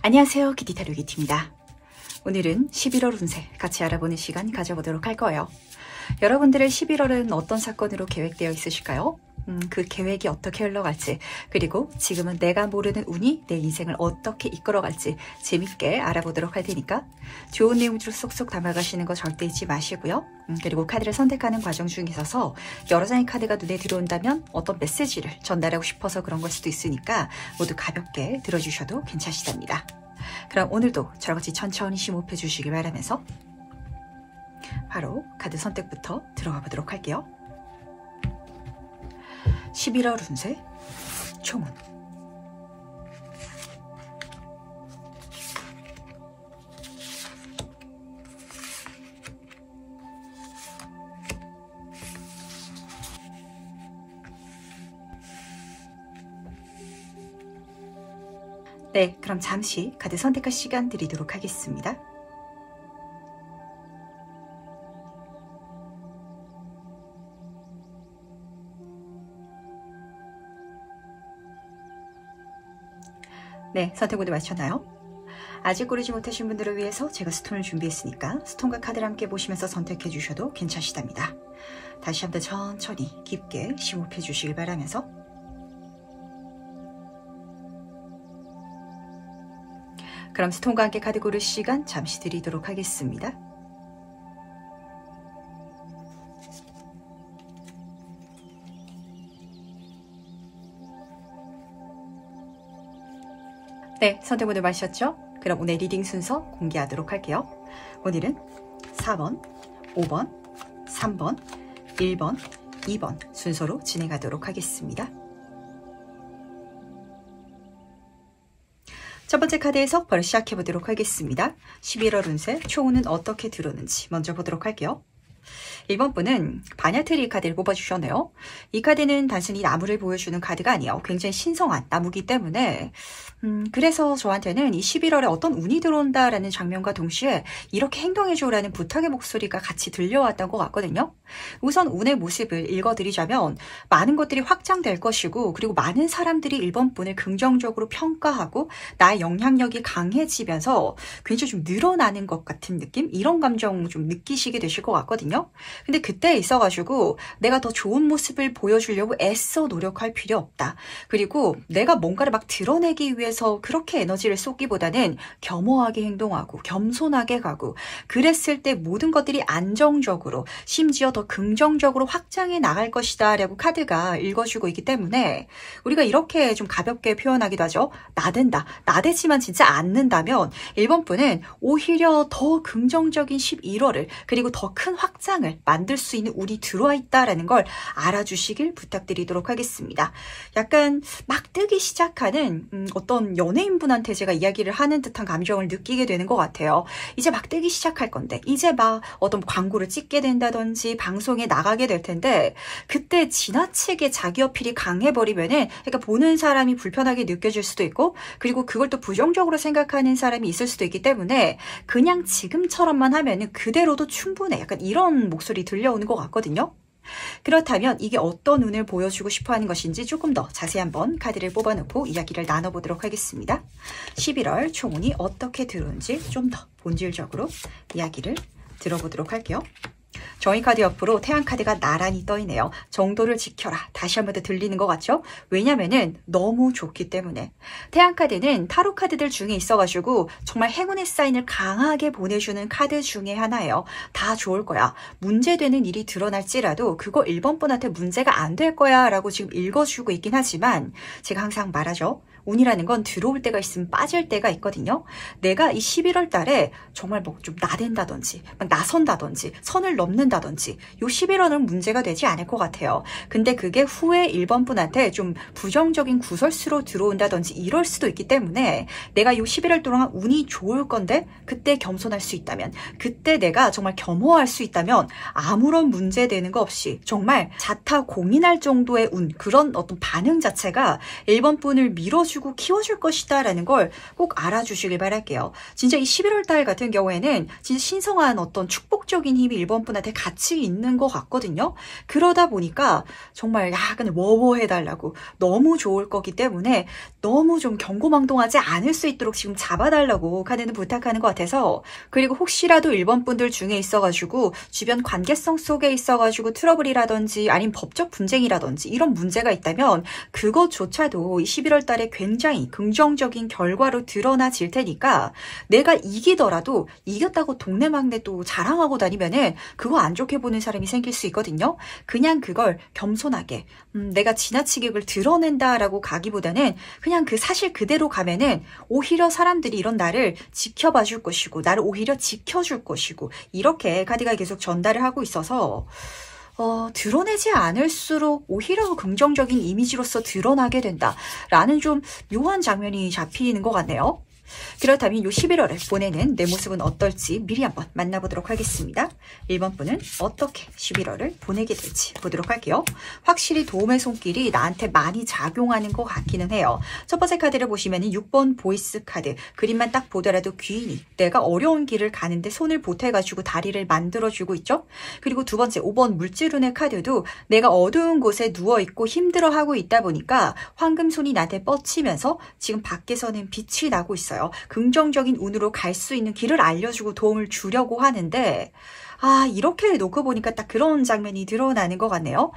안녕하세요, 기티타로기티입니다. 오늘은 11월 운세 같이 알아보는 시간 가져보도록 할 거예요. 여러분들의 11월은 어떤 사건으로 계획되어 있으실까요? 그 계획이 어떻게 흘러갈지, 그리고 지금은 내가 모르는 운이 내 인생을 어떻게 이끌어갈지 재밌게 알아보도록 할 테니까 좋은 내용들을 쏙쏙 담아가시는 거 절대 잊지 마시고요. 그리고 카드를 선택하는 과정 중에 있어서 여러 장의 카드가 눈에 들어온다면 어떤 메시지를 전달하고 싶어서 그런 걸 수도 있으니까 모두 가볍게 들어주셔도 괜찮으시답니다. 그럼 오늘도 저같이 천천히 심호흡해 주시길 바라면서 바로 카드 선택부터 들어가 보도록 할게요. 11월 운세 총운. 네, 그럼 잠시 카드 선택할 시간 드리도록 하겠습니다. 네, 선택 모두 마쳤나요? 아직 고르지 못하신 분들을 위해서 제가 스톤을 준비했으니까 스톤과 카드를 함께 보시면서 선택해 주셔도 괜찮으시답니다. 다시 한번 천천히 깊게 심호흡해 주시길 바라면서 그럼 스톤과 함께 카드 고를 시간 잠시 드리도록 하겠습니다. 네, 선택 모두 마셨죠? 그럼 오늘 리딩 순서 공개하도록 할게요. 오늘은 4번, 5번, 3번, 1번, 2번 순서로 진행하도록 하겠습니다. 첫 번째 카드 해석 바로 시작해 보도록 하겠습니다. 11월 운세 총운은 어떻게 들어오는지 먼저 보도록 할게요. 1번 분은 바냐트리 카드를 뽑아주셨네요. 이 카드는 단순히 나무를 보여주는 카드가 아니에요. 굉장히 신성한 나무기 때문에 그래서 저한테는 이 11월에 어떤 운이 들어온다라는 장면과 동시에 이렇게 행동해줘라는 부탁의 목소리가 같이 들려왔던 것 같거든요. 우선 운의 모습을 읽어드리자면 많은 것들이 확장될 것이고, 그리고 많은 사람들이 1번 분을 긍정적으로 평가하고 나의 영향력이 강해지면서 굉장히 좀 늘어나는 것 같은 느낌? 이런 감정 좀 느끼시게 되실 것 같거든요. 근데 그때 있어가지고 내가 더 좋은 모습을 보여주려고 애써 노력할 필요 없다. 그리고 내가 뭔가를 막 드러내기 위해서 그렇게 에너지를 쏟기보다는 겸허하게 행동하고 겸손하게 가고, 그랬을 때 모든 것들이 안정적으로 심지어 더 긍정적으로 확장해 나갈 것이다 라고 카드가 읽어주고 있기 때문에 우리가 이렇게 좀 가볍게 표현하기도 하죠. 나댄다. 나대지만 진짜 않는다면 1번 분은 오히려 더 긍정적인 11월을, 그리고 더 큰 확장을 만들 수 있는 운이 들어와 있다라는 걸 알아주시길 부탁드리도록 하겠습니다. 약간 막 뜨기 시작하는 어떤 연예인분한테 제가 이야기를 하는 듯한 감정을 느끼게 되는 것 같아요. 이제 막 뜨기 시작할 건데, 이제 막 어떤 광고를 찍게 된다든지 방송에 나가게 될 텐데, 그때 지나치게 자기 어필이 강해버리면은 그러니까 보는 사람이 불편하게 느껴질 수도 있고, 그리고 그걸 또 부정적으로 생각하는 사람이 있을 수도 있기 때문에 그냥 지금처럼만 하면은 그대로도 충분해. 약간 이런 목소리 들려오는 것 같거든요. 그렇다면 이게 어떤 운을 보여주고 싶어하는 것인지 조금 더 자세히 한번 카드를 뽑아놓고 이야기를 나눠보도록 하겠습니다. 11월 총운이 어떻게 들어오는지 좀 더 본질적으로 이야기를 들어보도록 할게요. 정의 카드 옆으로 태양 카드가 나란히 떠있네요. 정도를 지켜라. 다시 한 번 더 들리는 것 같죠? 왜냐면은 너무 좋기 때문에. 태양 카드는 타로 카드들 중에 있어가지고 정말 행운의 사인을 강하게 보내주는 카드 중에 하나예요. 다 좋을 거야. 문제되는 일이 드러날지라도 그거 1번 분한테 문제가 안 될 거야 라고 지금 읽어주고 있긴 하지만, 제가 항상 말하죠. 운이라는 건 들어올 때가 있으면 빠질 때가 있거든요. 내가 이 11월 달에 정말 뭐 좀 나댄다든지 막 나선다든지 선을 넘는다든지 요 11월은 문제가 되지 않을 것 같아요. 근데 그게 후에 1번 분한테 좀 부정적인 구설수로 들어온다든지 이럴 수도 있기 때문에 내가 요 11월 동안 운이 좋을 건데 그때 겸손할 수 있다면, 그때 내가 정말 겸허할 수 있다면 아무런 문제되는 거 없이 정말 자타공인할 정도의 운, 그런 어떤 반응 자체가 1번 분을 밀어주는 도와주고 키워줄 것이다 라는 걸 꼭 알아주시길 바랄게요. 진짜 이 11월 달 같은 경우에는 진짜 신성한 어떤 축복적인 힘이 1번 분한테 같이 있는 것 같거든요. 그러다 보니까 정말 약간 워워해달라고 너무 좋을 거기 때문에 너무 좀 경고망동하지 않을 수 있도록 지금 잡아달라고 카드는 부탁하는 것 같아서, 그리고 혹시라도 1번 분들 중에 있어가지고 주변 관계성 속에 있어가지고 트러블이라든지 아니면 법적 분쟁이라든지 이런 문제가 있다면 그것조차도 이 11월 달에 굉장히 긍정적인 결과로 드러나질 테니까, 내가 이기더라도 이겼다고 동네막내 또 자랑하고 다니면은 그거 안 좋게 보는 사람이 생길 수 있거든요. 그냥 그걸 겸손하게 내가 지나치게 그걸 드러낸다라고 가기보다는 그냥 그 사실 그대로 가면은 오히려 사람들이 이런 나를 지켜봐 줄 것이고 나를 오히려 지켜줄 것이고, 이렇게 카드가 계속 전달을 하고 있어서 드러내지 않을수록 오히려 긍정적인 이미지로서 드러나게 된다라는 좀 묘한 장면이 잡히는 것 같네요. 그렇다면 이 11월을 보내는 내 모습은 어떨지 미리 한번 만나보도록 하겠습니다. 1번 분은 어떻게 11월을 보내게 될지 보도록 할게요. 확실히 도움의 손길이 나한테 많이 작용하는 것 같기는 해요. 첫 번째 카드를 보시면 6번 보이스 카드, 그림만 딱 보더라도 귀인이 내가 어려운 길을 가는데 손을 보태가지고 다리를 만들어주고 있죠. 그리고 두 번째 5번 물질운의 카드도 내가 어두운 곳에 누워있고 힘들어하고 있다 보니까 황금손이 나한테 뻗치면서 지금 밖에서는 빛이 나고 있어요. 긍정적인 운으로 갈 수 있는 길을 알려주고 도움을 주려고 하는데, 이렇게 놓고 보니까 딱 그런 장면이 드러나는 것 같네요.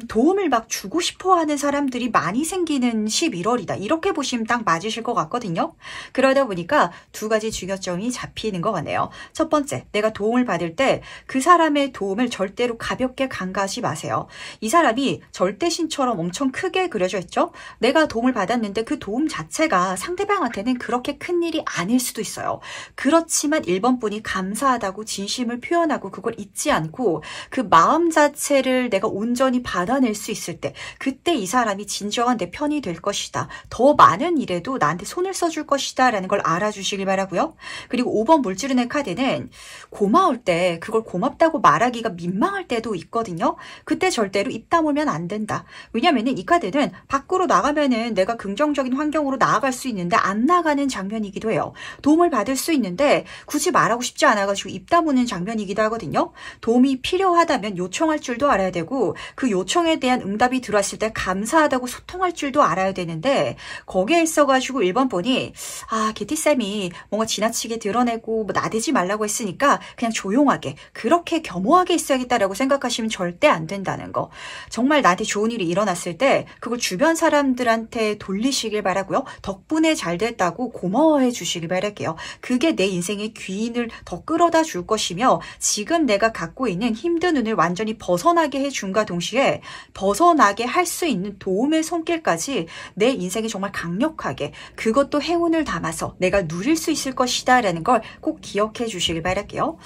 도움을 막 주고 싶어 하는 사람들이 많이 생기는 11월이다. 이렇게 보시면 딱 맞으실 것 같거든요. 그러다 보니까 두 가지 중요점이 잡히는 것 같네요. 첫 번째, 내가 도움을 받을 때 그 사람의 도움을 절대로 가볍게 간과하지 마세요. 이 사람이 절대신처럼 엄청 크게 그려져 있죠. 내가 도움을 받았는데 그 도움 자체가 상대방한테는 그렇게 큰 일이 아닐 수도 있어요. 그렇지만 1번 분이 감사하다고 진심을 표현하고 그걸 잊지 않고 그 마음 자체를 내가 온전히 받아낼 수 있을 때, 그때 이 사람이 진정한 내 편이 될 것이다. 더 많은 일에도 나한테 손을 써줄 것이다 라는 걸 알아주시길 바라고요. 그리고 5번 물질운의 카드는 고마울 때 그걸 고맙다고 말하기가 민망할 때도 있거든요. 그때 절대로 입 다물면 안 된다. 왜냐면은 이 카드는 밖으로 나가면은 내가 긍정적인 환경으로 나아갈 수 있는데 안 나가는 장면이기도 해요. 도움을 받을 수 있는데 굳이 말하고 싶지 않아가지고 입 다무는 장면이기도 하거든요. 도움이 필요하다면 요청할 줄도 알아야 되고, 그 요청에 대한 응답이 들어왔을 때 감사하다고 소통할 줄도 알아야 되는데, 거기에 있어가지고 1번 분이 개티쌤이 뭔가 지나치게 드러내고 나대지 말라고 했으니까 그냥 조용하게 그렇게 겸허하게 있어야겠다라고 생각하시면 절대 안 된다는 거. 정말 나한테 좋은 일이 일어났을 때 그걸 주변 사람들한테 돌리시길 바라고요. 덕분에 잘 됐다고 고마워해 주시길 바랄게요. 그게 내 인생의 귀인을 더 끌어다 줄 것이며, 지금 내가 갖고 있는 힘든 운을 완전히 벗어나게 해준과 동시에 벗어나게 할 수 있는 도움의 손길까지 내 인생에 정말 강력하게, 그것도 행운을 담아서 내가 누릴 수 있을 것이다 라는 걸 꼭 기억해 주시길 바랄게요.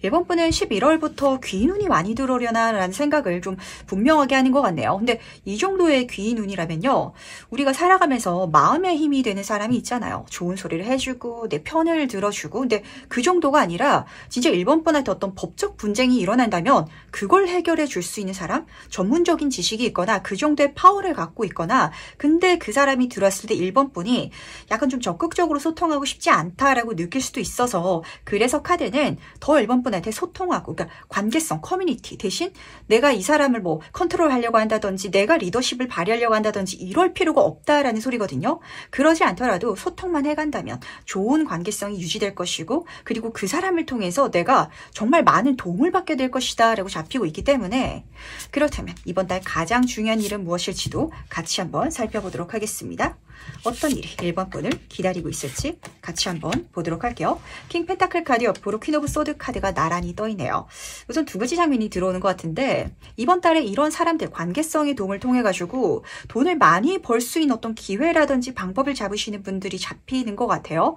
1번 분은 11월부터 귀인 운이 많이 들어오려나 라는 생각을 좀 분명하게 하는 것 같네요. 근데 이 정도의 귀인 운이라면요, 우리가 살아가면서 마음의 힘이 되는 사람이 있잖아요. 좋은 소리를 해주고 내 편을 들어주고. 근데 그 정도가 아니라 진짜 1번 분한테 어떤 법적 분쟁이 일어난다면 그걸 해결해 줄 수 있는 사람, 전문적인 지식이 있거나 그 정도의 파워를 갖고 있거나, 근데 그 사람이 들어왔을 때 1번 분이 약간 좀 적극적으로 소통하고 싶지 않다라고 느낄 수도 있어서, 그래서 카드는 더 1번 분한테 소통하고, 그러니까 관계성, 커뮤니티 대신 내가 이 사람을 뭐 컨트롤하려고 한다든지 내가 리더십을 발휘하려고 한다든지 이럴 필요가 없다라는 소리거든요. 그러지 않더라도 소통만 해간다면 좋은 관계성이 유지될 것이고, 그리고 그 사람을 통해서 내가 정말 많은 도움을 받게 될 것이다 라고 잡히고 있기 때문에, 그렇다면 이번 달 가장 중요한 일은 무엇일지도 같이 한번 살펴보도록 하겠습니다. 어떤 일이 1번 분을 기다리고 있을지 같이 한번 보도록 할게요. 킹 펜타클 카드 옆으로 퀸 오브 소드 카드가 나란히 떠있네요. 우선 두 가지 장면이 들어오는 것 같은데, 이번 달에 이런 사람들 관계성의 도움을 통해 가지고 돈을 많이 벌 수 있는 어떤 기회라든지 방법을 잡으시는 분들이 잡히는 것 같아요.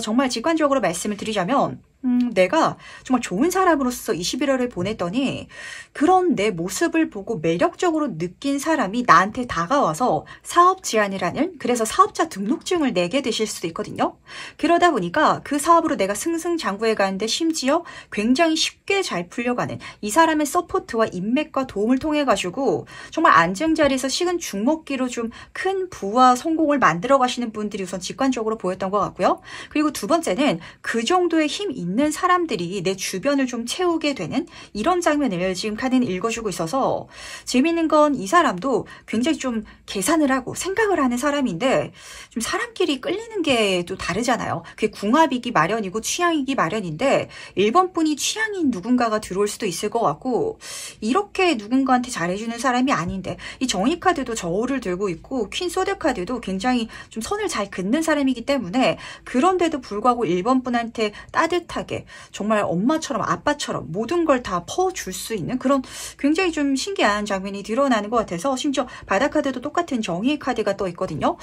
정말 직관적으로 말씀을 드리자면 내가 정말 좋은 사람으로서 21월을 보냈더니 그런 내 모습을 보고 매력적으로 느낀 사람이 나한테 다가와서 사업 제안을 하는, 그래서 사업자 등록증을 내게 되실 수도 있거든요. 그러다 보니까 그 사업으로 내가 승승장구해 가는데 심지어 굉장히 쉽게 잘 풀려가는 이 사람의 서포트와 인맥과 도움을 통해 가지고 정말 안정자리에서 식은 죽 먹기로 좀 큰 부와 성공을 만들어 가시는 분들이 우선 직관적으로 보였던 것 같고요. 그리고 두 번째는 그 정도의 힘 있는 사람들이 내 주변을 좀 채우게 되는 이런 장면을 지금 카드는 읽어주고 있어서, 재미있는 건 이 사람도 굉장히 좀 계산을 하고 생각을 하는 사람인데 좀 사람끼리 끌리는 게 또 다르잖아요. 그게 궁합이기 마련이고 취향이기 마련인데 1번 분이 취향인 누군가가 들어올 수도 있을 것 같고, 이렇게 누군가한테 잘해주는 사람이 아닌데, 이 정의 카드도 저울을 들고 있고 퀸 소드 카드도 굉장히 좀 선을 잘 긋는 사람이기 때문에, 그런데도 불구하고 1번 분한테 따뜻하게 정말 엄마처럼 아빠처럼 모든 걸 다 퍼줄 수 있는 그런 굉장히 좀 신기한 장면이 드러나는 것 같아서, 심지어 바다 카드도 똑같은 정의의 카드가 떠 있거든요.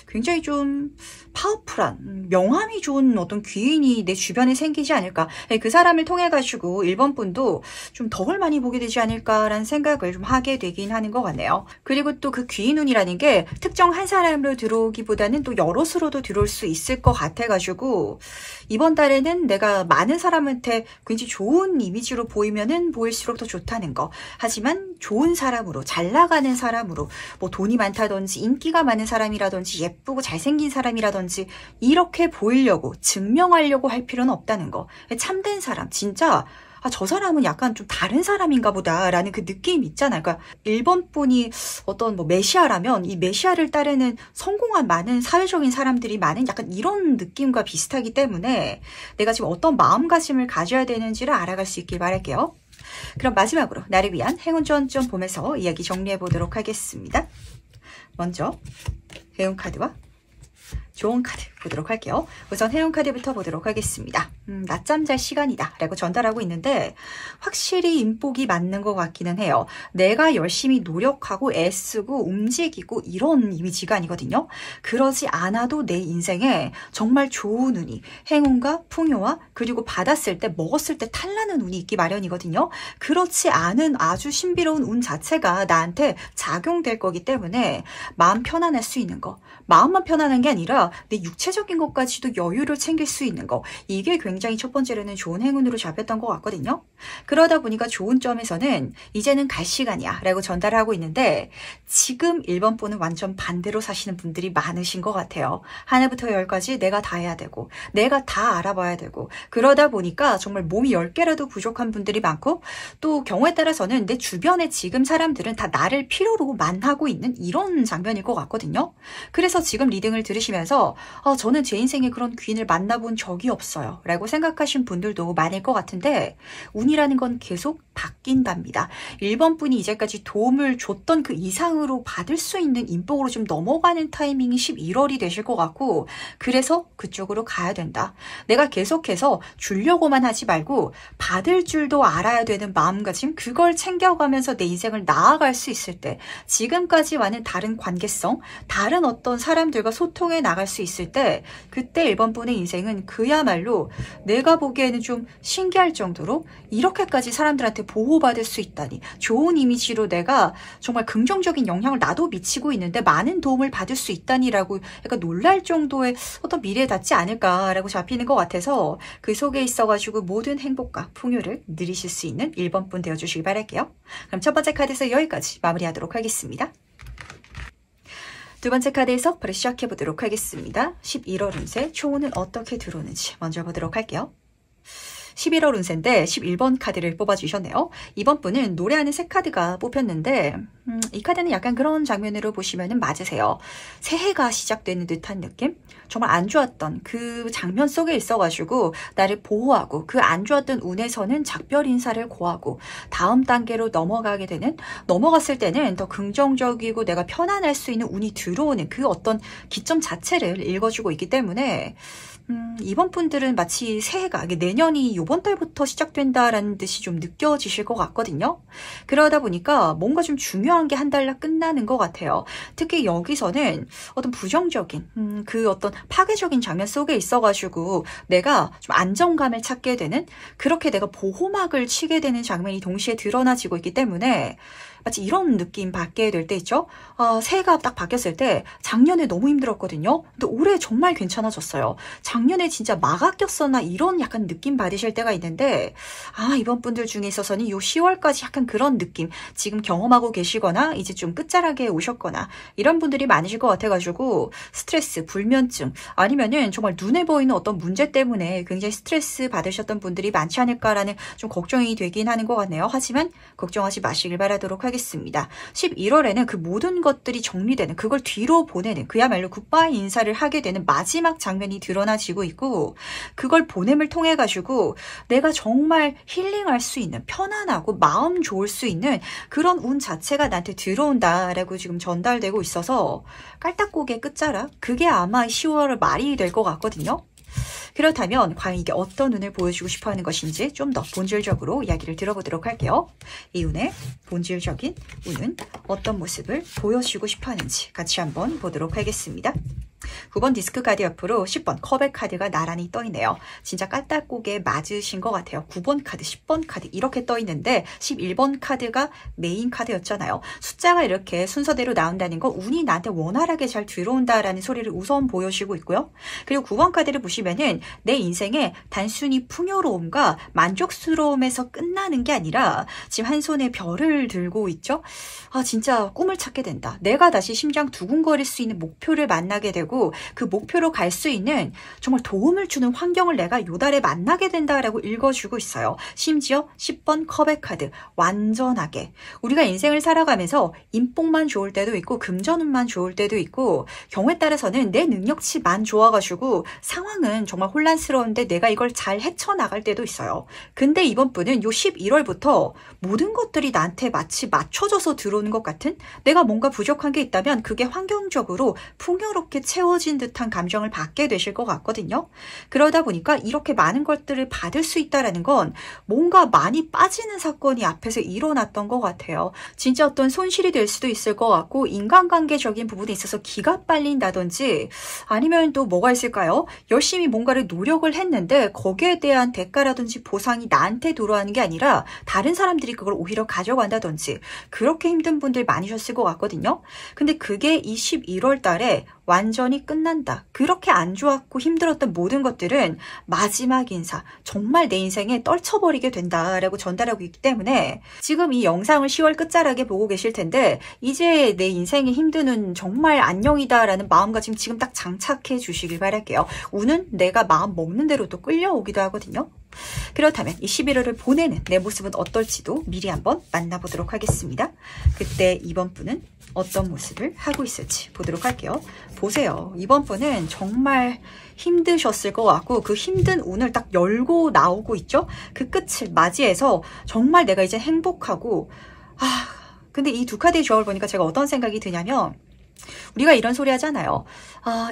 굉장히 좀 파워풀한, 명함이 좋은 어떤 귀인이 내 주변에 생기지 않을까, 그 사람을 통해 가지고 1번 분도 좀 덕을 많이 보게 되지 않을까라는 생각을 좀 하게 되긴 하는 것 같네요. 그리고 또 그 귀인운이라는 게 특정 한 사람으로 들어오기보다는 또 여럿으로도 들어올 수 있을 것 같아 가지고, 이번 달에는 내가 많은 사람한테 굉장히 좋은 이미지로 보이면은 보일수록 더 좋다는 거. 하지만 좋은 사람으로, 잘 나가는 사람으로, 뭐 돈이 많다든지 인기가 많은 사람이라든지 예쁘고 잘생긴 사람이라든지 이렇게 보이려고 증명하려고 할 필요는 없다는 거. 참된 사람, 진짜 저 사람은 약간 좀 다른 사람인가 보다라는 그 느낌 있잖아요. 그러니까 1번 분이 어떤 뭐 메시아라면 이 메시아를 따르는 성공한 많은 사회적인 사람들이 많은 약간 이런 느낌과 비슷하기 때문에 내가 지금 어떤 마음가짐을 가져야 되는지를 알아갈 수 있길 바랄게요. 그럼 마지막으로 나를 위한 행운 전점 보면서 이야기 정리해 보도록 하겠습니다. 먼저 행운 카드와 좋은 카드 보도록 할게요. 우선 행운 카드부터 보도록 하겠습니다. 낮잠 잘 시간이다 라고 전달하고 있는데, 확실히 인복이 맞는 것 같기는 해요. 내가 열심히 노력하고 애쓰고 움직이고 이런 이미지가 아니거든요. 그러지 않아도 내 인생에 정말 좋은 운이, 행운과 풍요와 그리고 받았을 때 먹었을 때 탈나는 운이 있기 마련이거든요. 그렇지 않은 아주 신비로운 운 자체가 나한테 작용될 거기 때문에 마음 편안할 수 있는 거, 마음만 편안한 게 아니라 내 육체적인 것까지도 여유를 챙길 수 있는 거, 이게 굉장히 첫 번째로는 좋은 행운으로 잡혔던 것 같거든요. 그러다 보니까 좋은 점에서는 이제는 갈 시간이야 라고 전달을 하고 있는데, 지금 1번 분은 완전 반대로 사시는 분들이 많으신 것 같아요. 하나부터 10까지 내가 다 해야 되고 내가 다 알아봐야 되고, 그러다 보니까 정말 몸이 10개라도 부족한 분들이 많고, 또 경우에 따라서는 내 주변에 지금 사람들은 다 나를 필요로 만하고 있는 이런 장면일 것 같거든요. 그래서 지금 리딩을 들으시면서 저는 제 인생에 그런 귀인을 만나본 적이 없어요 라고 생각하신 분들도 많을 것 같은데, 운이라는 건 계속 바뀐답니다. 1번 분이 이제까지 도움을 줬던 그 이상으로 받을 수 있는 인복으로 좀 넘어가는 타이밍이 11월이 되실 것 같고, 그래서 그쪽으로 가야 된다. 내가 계속해서 주려고만 하지 말고 받을 줄도 알아야 되는 마음가짐, 그걸 챙겨가면서 내 인생을 나아갈 수 있을 때, 지금까지와는 다른 관계성, 다른 어떤 사람들과 소통해 나갈 수 있을 때, 그때 1번 분의 인생은 그야말로 내가 보기에는 좀 신기할 정도로 이렇게까지 사람들한테 보호받을 수 있다니, 좋은 이미지로 내가 정말 긍정적인 영향을 나도 미치고 있는데 많은 도움을 받을 수 있다니라고 약간 놀랄 정도의 어떤 미래에 닿지 않을까라고 잡히는 것 같아서, 그 속에 있어가지고 모든 행복과 풍요를 누리실 수 있는 1번 분 되어주시기 바랄게요. 그럼 첫 번째 카드에서 여기까지 마무리하도록 하겠습니다. 두 번째 카드에서 바로 시작해 보도록 하겠습니다. 11월 운세 총운은 어떻게 들어오는지 먼저 보도록 할게요. 11월 운세인데 11번 카드를 뽑아주셨네요. 이번 분은 노래하는 새 카드가 뽑혔는데, 이 카드는 약간 그런 장면으로 보시면 맞으세요. 새해가 시작되는 듯한 느낌? 정말 안 좋았던 그 장면 속에 있어가지고 나를 보호하고, 그 안 좋았던 운에서는 작별 인사를 고하고 다음 단계로 넘어가게 되는, 넘어갔을 때는 더 긍정적이고 내가 편안할 수 있는 운이 들어오는 그 어떤 기점 자체를 읽어주고 있기 때문에 이번 분들은 마치 새해가 내년이 이번 달부터 시작된다라는 듯이 좀 느껴지실 것 같거든요. 그러다 보니까 뭔가 좀 중요한 게 한 달날 끝나는 것 같아요. 특히 여기서는 어떤 부정적인 그 어떤 파괴적인 장면 속에 있어가지고 내가 좀 안정감을 찾게 되는, 그렇게 내가 보호막을 치게 되는 장면이 동시에 드러나지고 있기 때문에 마치 이런 느낌 받게 될 때 있죠. 새해가 딱 바뀌었을 때 작년에 너무 힘들었거든요. 근데 올해 정말 괜찮아졌어요. 작년에 진짜 막아 꼈었나 이런 약간 느낌 받으실 때가 있는데, 이번 분들 중에 있어서는 요 10월까지 약간 그런 느낌 지금 경험하고 계시거나 이제 좀 끝자락에 오셨거나 이런 분들이 많으실 것 같아가지고 스트레스, 불면증, 아니면은 정말 눈에 보이는 어떤 문제 때문에 굉장히 스트레스 받으셨던 분들이 많지 않을까라는 좀 걱정이 되긴 하는 것 같네요. 하지만 걱정하지 마시길 바라도록 하겠습니다. 11월에는 그 모든 것들이 정리되는, 그걸 뒤로 보내는, 그야말로 굿바이 인사를 하게 되는 마지막 장면이 드러나지고 있고, 그걸 보냄을 통해 가지고 내가 정말 힐링할 수 있는, 편안하고 마음 좋을 수 있는 그런 운 자체가 나한테 들어온다라고 지금 전달되고 있어서 깔딱고개 끝자락, 그게 아마 10월 말이 될 것 같거든요. 그렇다면 과연 이게 어떤 운을 보여주고 싶어 하는 것인지 좀 더 본질적으로 이야기를 들어보도록 할게요. 이 운의 본질적인 운은 어떤 모습을 보여주고 싶어 하는지 같이 한번 보도록 하겠습니다. 9번 디스크 카드 옆으로 10번 컵의 카드가 나란히 떠 있네요. 진짜 깔딱고개 맞으신 것 같아요. 9번 카드, 10번 카드 이렇게 떠 있는데 11번 카드가 메인 카드였잖아요. 숫자가 이렇게 순서대로 나온다는 거, 운이 나한테 원활하게 잘 들어온다라는 소리를 우선 보여주고 있고요. 그리고 9번 카드를 보시면은 내 인생에 단순히 풍요로움과 만족스러움에서 끝나는 게 아니라 지금 한 손에 별을 들고 있죠. 진짜 꿈을 찾게 된다. 내가 다시 심장 두근거릴 수 있는 목표를 만나게 되고, 그 목표로 갈 수 있는 정말 도움을 주는 환경을 내가 요 달에 만나게 된다라고 읽어주고 있어요. 심지어 10번 컵의 카드, 완전하게 우리가 인생을 살아가면서 인복만 좋을 때도 있고 금전운만 좋을 때도 있고, 경우에 따라서는 내 능력치만 좋아가지고 상황은 정말 혼란스러운데 내가 이걸 잘 헤쳐나갈 때도 있어요. 근데 이번 분은 요 11월부터 모든 것들이 나한테 마치 맞춰져서 들어오는 것 같은, 내가 뭔가 부족한 게 있다면 그게 환경적으로 풍요롭게 채워진 듯한 감정을 받게 되실 것 같거든요. 그러다 보니까 이렇게 많은 것들을 받을 수 있다는 건 뭔가 많이 빠지는 사건이 앞에서 일어났던 것 같아요. 진짜 어떤 손실이 될 수도 있을 것 같고, 인간관계적인 부분에 있어서 기가 빨린다든지, 아니면 또 뭐가 있을까요? 열심히 뭔가를 노력을 했는데 거기에 대한 대가라든지 보상이 나한테 돌아오는 게 아니라 다른 사람들이 그걸 오히려 가져간다든지, 그렇게 힘든 분들 많으셨을 것 같거든요. 근데 그게 이 11월 달에 완전히 끝난다. 그렇게 안 좋았고 힘들었던 모든 것들은 마지막 인사, 정말 내 인생에 떨쳐버리게 된다라고 전달하고 있기 때문에 지금 이 영상을 10월 끝자락에 보고 계실 텐데, 이제 내 인생의 힘드는 정말 안녕이다라는 마음가짐 지금 딱 장착해 주시길 바랄게요. 운은 내가 마음 먹는 대로 또 끌려오기도 하거든요. 그렇다면 이 11월을 보내는 내 모습은 어떨지도 미리 한번 만나보도록 하겠습니다. 그때 이번 분은 어떤 모습을 하고 있을지 보도록 할게요. 보세요. 이번 분은 정말 힘드셨을 것 같고, 그 힘든 운을 딱 열고 나오고 있죠. 그 끝을 맞이해서 정말 내가 이제 행복하고, 근데 이 두 카드의 조합을 보니까 제가 어떤 생각이 드냐면, 우리가 이런 소리 하잖아요.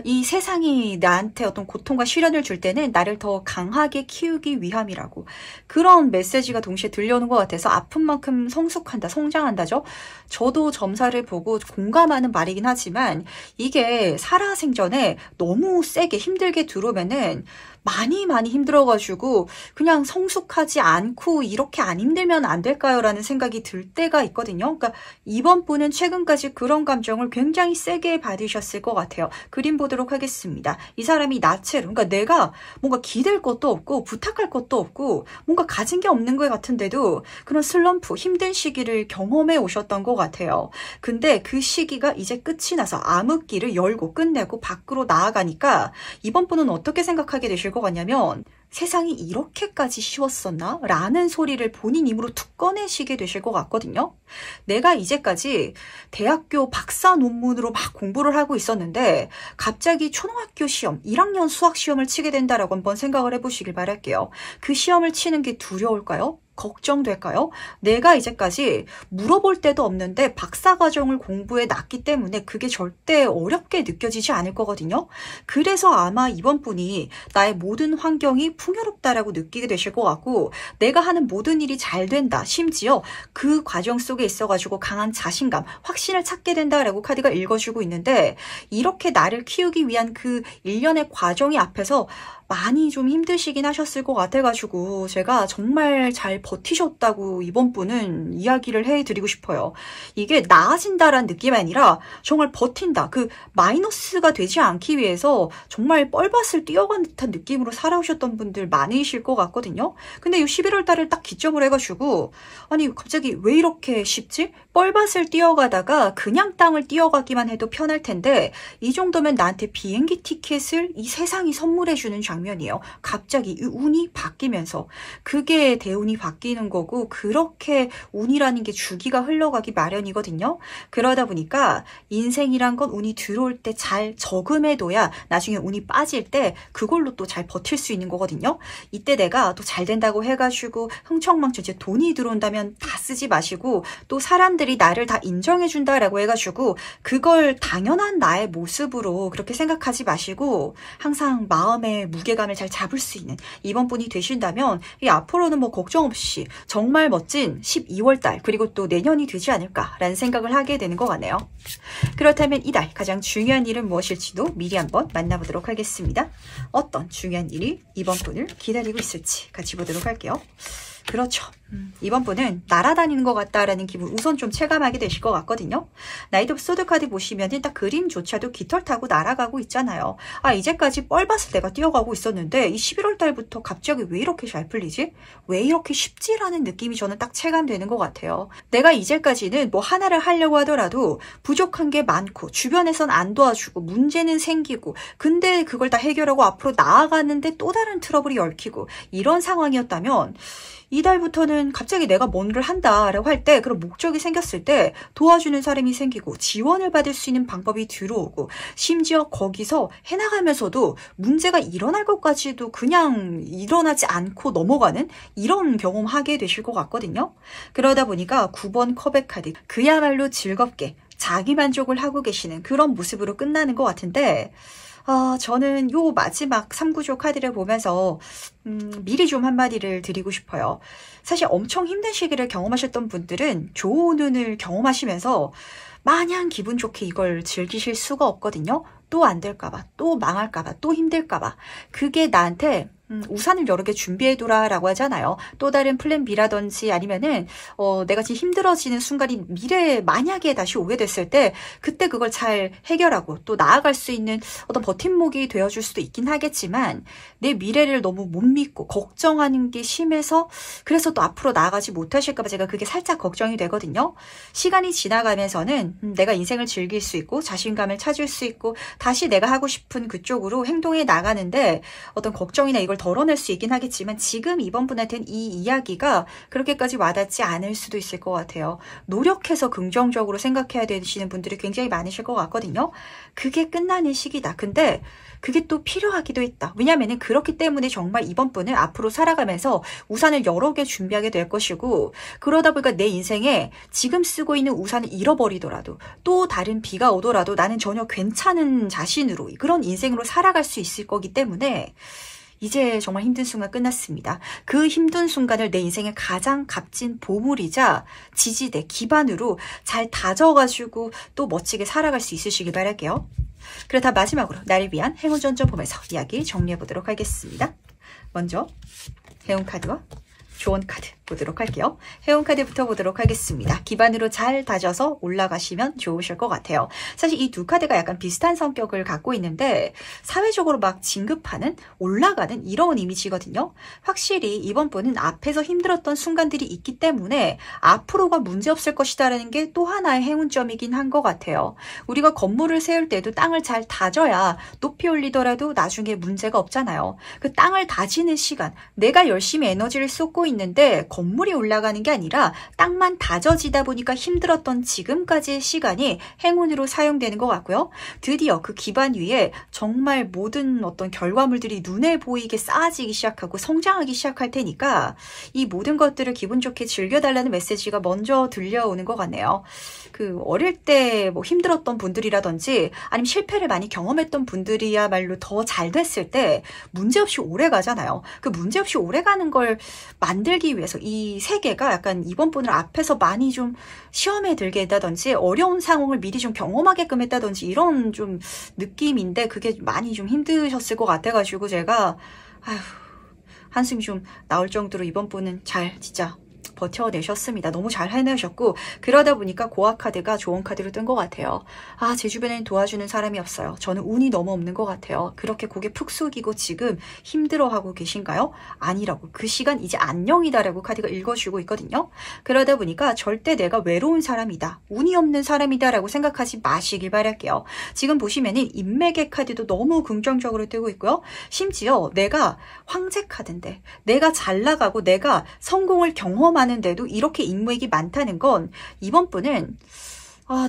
이 세상이 나한테 어떤 고통과 시련을 줄 때는 나를 더 강하게 키우기 위함이라고. 그런 메시지가 동시에 들려오는 것 같아서 아픈 만큼 성숙한다, 성장한다죠. 저도 점사를 보고 공감하는 말이긴 하지만, 이게 살아생전에 너무 세게 힘들게 들어오면은 많이 힘들어가지고 그냥 성숙하지 않고 이렇게 안 힘들면 안 될까요? 라는 생각이 들 때가 있거든요. 그러니까 이번 분은 최근까지 그런 감정을 굉장히 세게 받으셨을 것 같아요. 그림 보도록 하겠습니다. 이 사람이 나체로, 그러니까 내가 뭔가 기댈 것도 없고 부탁할 것도 없고 뭔가 가진 게 없는 것 같은데도 그런 슬럼프, 힘든 시기를 경험해 오셨던 것 같아요. 근데 그 시기가 이제 끝이 나서 암흑기를 열고 끝내고 밖으로 나아가니까 이번 분은 어떻게 생각하게 되실 것 같냐면, 세상이 이렇게까지 쉬웠었나? 라는 소리를 본인 입으로 툭 꺼내시게 되실 것 같거든요. 내가 이제까지 대학교 박사 논문으로 막 공부를 하고 있었는데 갑자기 초등학교 시험, 1학년 수학 시험을 치게 된다라고 한번 생각을 해보시길 바랄게요. 그 시험을 치는 게 두려울까요? 걱정될까요? 내가 이제까지 물어볼 데도 없는데 박사과정을 공부해 놨기 때문에 그게 절대 어렵게 느껴지지 않을 거거든요. 그래서 아마 이번 분이 나의 모든 환경이 풍요롭다라고 느끼게 되실 것 같고 내가 하는 모든 일이 잘 된다. 심지어 그 과정 속에 있어가지고 강한 자신감, 확신을 찾게 된다라고 카드가 읽어주고 있는데 이렇게 나를 키우기 위한 그 일련의 과정이 앞에서 많이 좀 힘드시긴 하셨을 것 같아가지고 제가 정말 잘 버티셨다고 이번 분은 이야기를 해드리고 싶어요. 이게 나아진다라는 느낌이 아니라 정말 버틴다. 그 마이너스가 되지 않기 위해서 정말 뻘밭을 뛰어간 듯한 느낌으로 살아오셨던 분들 많으실 것 같거든요. 근데 이 11월 달을 딱 기점으로 해가지고 아니 갑자기 왜 이렇게 쉽지? 뻘밭을 뛰어가다가 그냥 땅을 뛰어가기만 해도 편할 텐데 이 정도면 나한테 비행기 티켓을 이 세상이 선물해주는 장면이에요. 갑자기 이 운이 바뀌면서 그게 대운이 바뀌는 거고 그렇게 운이라는 게 주기가 흘러가기 마련이거든요. 그러다 보니까 인생이란 건 운이 들어올 때 잘 저금해둬야 나중에 운이 빠질 때 그걸로 또 잘 버틸 수 있는 거거든요. 이때 내가 또 잘 된다고 해가지고 흥청망청 이제 돈이 들어온다면 다 쓰지 마시고 또 사람들이 나를 다 인정해준다라고 해가지고 그걸 당연한 나의 모습으로 그렇게 생각하지 마시고 항상 마음의 무게감을 잘 잡을 수 있는 이번 분이 되신다면 이 앞으로는 뭐 걱정 없이 정말 멋진 12월 달 그리고 또 내년이 되지 않을까라는 생각을 하게 되는 것 같네요. 그렇다면 이달 가장 중요한 일은 무엇일지도 미리 한번 만나보도록 하겠습니다. 어떤 중요한 일이 이번 분을 기다리고 있을지 같이 보도록 할게요. 그렇죠. 이번 분은 날아다니는 것 같다라는 기분 우선 좀 체감하게 되실 것 같거든요. 나이트 오브 소드 카드 보시면 딱 그림조차도 깃털 타고 날아가고 있잖아요. 아 이제까지 뻘밭을 내가 뛰어가고 있었는데 이 11월 달부터 갑자기 왜 이렇게 잘 풀리지? 왜 이렇게 쉽지라는 느낌이 저는 딱 체감되는 것 같아요. 내가 이제까지는 뭐 하나를 하려고 하더라도 부족한 게 많고 주변에선 안 도와주고 문제는 생기고 근데 그걸 다 해결하고 앞으로 나아가는데 또 다른 트러블이 얽히고 이런 상황이었다면 이달부터는 갑자기 내가 뭔가를 한다라고 할 때 그런 목적이 생겼을 때 도와주는 사람이 생기고 지원을 받을 수 있는 방법이 들어오고 심지어 거기서 해나가면서도 문제가 일어날 것까지도 그냥 일어나지 않고 넘어가는 이런 경험하게 되실 것 같거든요. 그러다 보니까 9번 컵의 카드 그야말로 즐겁게 자기만족을 하고 계시는 그런 모습으로 끝나는 것 같은데 저는 요 마지막 3구조 카드를 보면서 미리 좀 한마디를 드리고 싶어요. 사실 엄청 힘든 시기를 경험하셨던 분들은 좋은 운을 경험하시면서 마냥 기분 좋게 이걸 즐기실 수가 없거든요. 또 안 될까봐, 또 망할까봐, 또 힘들까봐. 그게 나한테 우산을 여러 개 준비해두라 라고 하잖아요. 또 다른 플랜 B라든지 아니면은 내가 지금 힘들어지는 순간이 미래에 만약에 다시 오게 됐을 때 그때 그걸 잘 해결하고 또 나아갈 수 있는 어떤 버팀목이 되어줄 수도 있긴 하겠지만 내 미래를 너무 못 믿고 걱정하는 게 심해서 그래서 또 앞으로 나아가지 못하실까 봐 제가 그게 살짝 걱정이 되거든요. 시간이 지나가면서는 내가 인생을 즐길 수 있고 자신감을 찾을 수 있고 다시 내가 하고 싶은 그쪽으로 행동해 나가는데 어떤 걱정이나 이걸 덜어낼 수 있긴 하겠지만 지금 이번 분한테는 이 이야기가 그렇게까지 와닿지 않을 수도 있을 것 같아요. 노력해서 긍정적으로 생각해야 되시는 분들이 굉장히 많으실 것 같거든요. 그게 끝나는 시기다. 근데 그게 또 필요하기도 했다. 왜냐하면 그렇기 때문에 정말 이번 분은 앞으로 살아가면서 우산을 여러 개 준비하게 될 것이고 그러다 보니까 내 인생에 지금 쓰고 있는 우산을 잃어버리더라도 또 다른 비가 오더라도 나는 전혀 괜찮은 자신으로 그런 인생으로 살아갈 수 있을 거기 때문에 이제 정말 힘든 순간 끝났습니다. 그 힘든 순간을 내 인생의 가장 값진 보물이자 지지대, 기반으로 잘 다져가지고 또 멋지게 살아갈 수 있으시길 바랄게요. 그렇다 마지막으로 나를 위한 행운전점 보면서 이야기 정리해보도록 하겠습니다. 먼저 행운 카드와 조언 카드 보도록 할게요. 해운 카드부터 보도록 하겠습니다. 기반으로 잘 다져서 올라가시면 좋으실 것 같아요. 사실 이 두 카드가 약간 비슷한 성격을 갖고 있는데 사회적으로 막 진급하는, 올라가는 이런 이미지거든요. 확실히 이번 분은 앞에서 힘들었던 순간들이 있기 때문에 앞으로가 문제없을 것이다라는 게 또 하나의 행운점이긴 한 것 같아요. 우리가 건물을 세울 때도 땅을 잘 다져야 높이 올리더라도 나중에 문제가 없잖아요. 그 땅을 다지는 시간, 내가 열심히 에너지를 쏟고 있는데 건물이 올라가는 게 아니라 땅만 다져지다 보니까 힘들었던 지금까지의 시간이 행운으로 사용되는 것 같고요. 드디어 그 기반 위에 정말 모든 어떤 결과물들이 눈에 보이게 쌓아지기 시작하고 성장하기 시작할 테니까 이 모든 것들을 기분 좋게 즐겨달라는 메시지가 먼저 들려오는 것 같네요. 그 어릴 때 뭐 힘들었던 분들이라든지 아니면 실패를 많이 경험했던 분들이야말로 더 잘 됐을 때 문제없이 오래 가잖아요. 그 문제없이 오래 가는 걸 만들기 위해서 이 세계가 약간 이번 분을 앞에서 많이 좀 시험에 들게 했다든지 어려운 상황을 미리 좀 경험하게끔 했다든지 이런 좀 느낌인데 그게 많이 좀 힘드셨을 것 같아가지고 제가 한숨이 좀 나올 정도로 이번 분은 잘 진짜 버텨내셨습니다. 너무 잘 해내셨고 그러다 보니까 고아 카드가 조언 카드로 뜬 것 같아요. 제 주변에는 도와주는 사람이 없어요. 저는 운이 너무 없는 것 같아요. 그렇게 고개 푹 숙이고 지금 힘들어하고 계신가요? 아니라고. 그 시간 이제 안녕이다라고 카드가 읽어주고 있거든요. 그러다 보니까 절대 내가 외로운 사람이다, 운이 없는 사람이다 라고 생각하지 마시길 바랄게요. 지금 보시면은 인맥의 카드도 너무 긍정적으로 뜨고 있고요. 심지어 내가 황제 카드인데 내가 잘 나가고 내가 성공을 경험하는 데도 이렇게 인맥이 많다는 건 이번 분은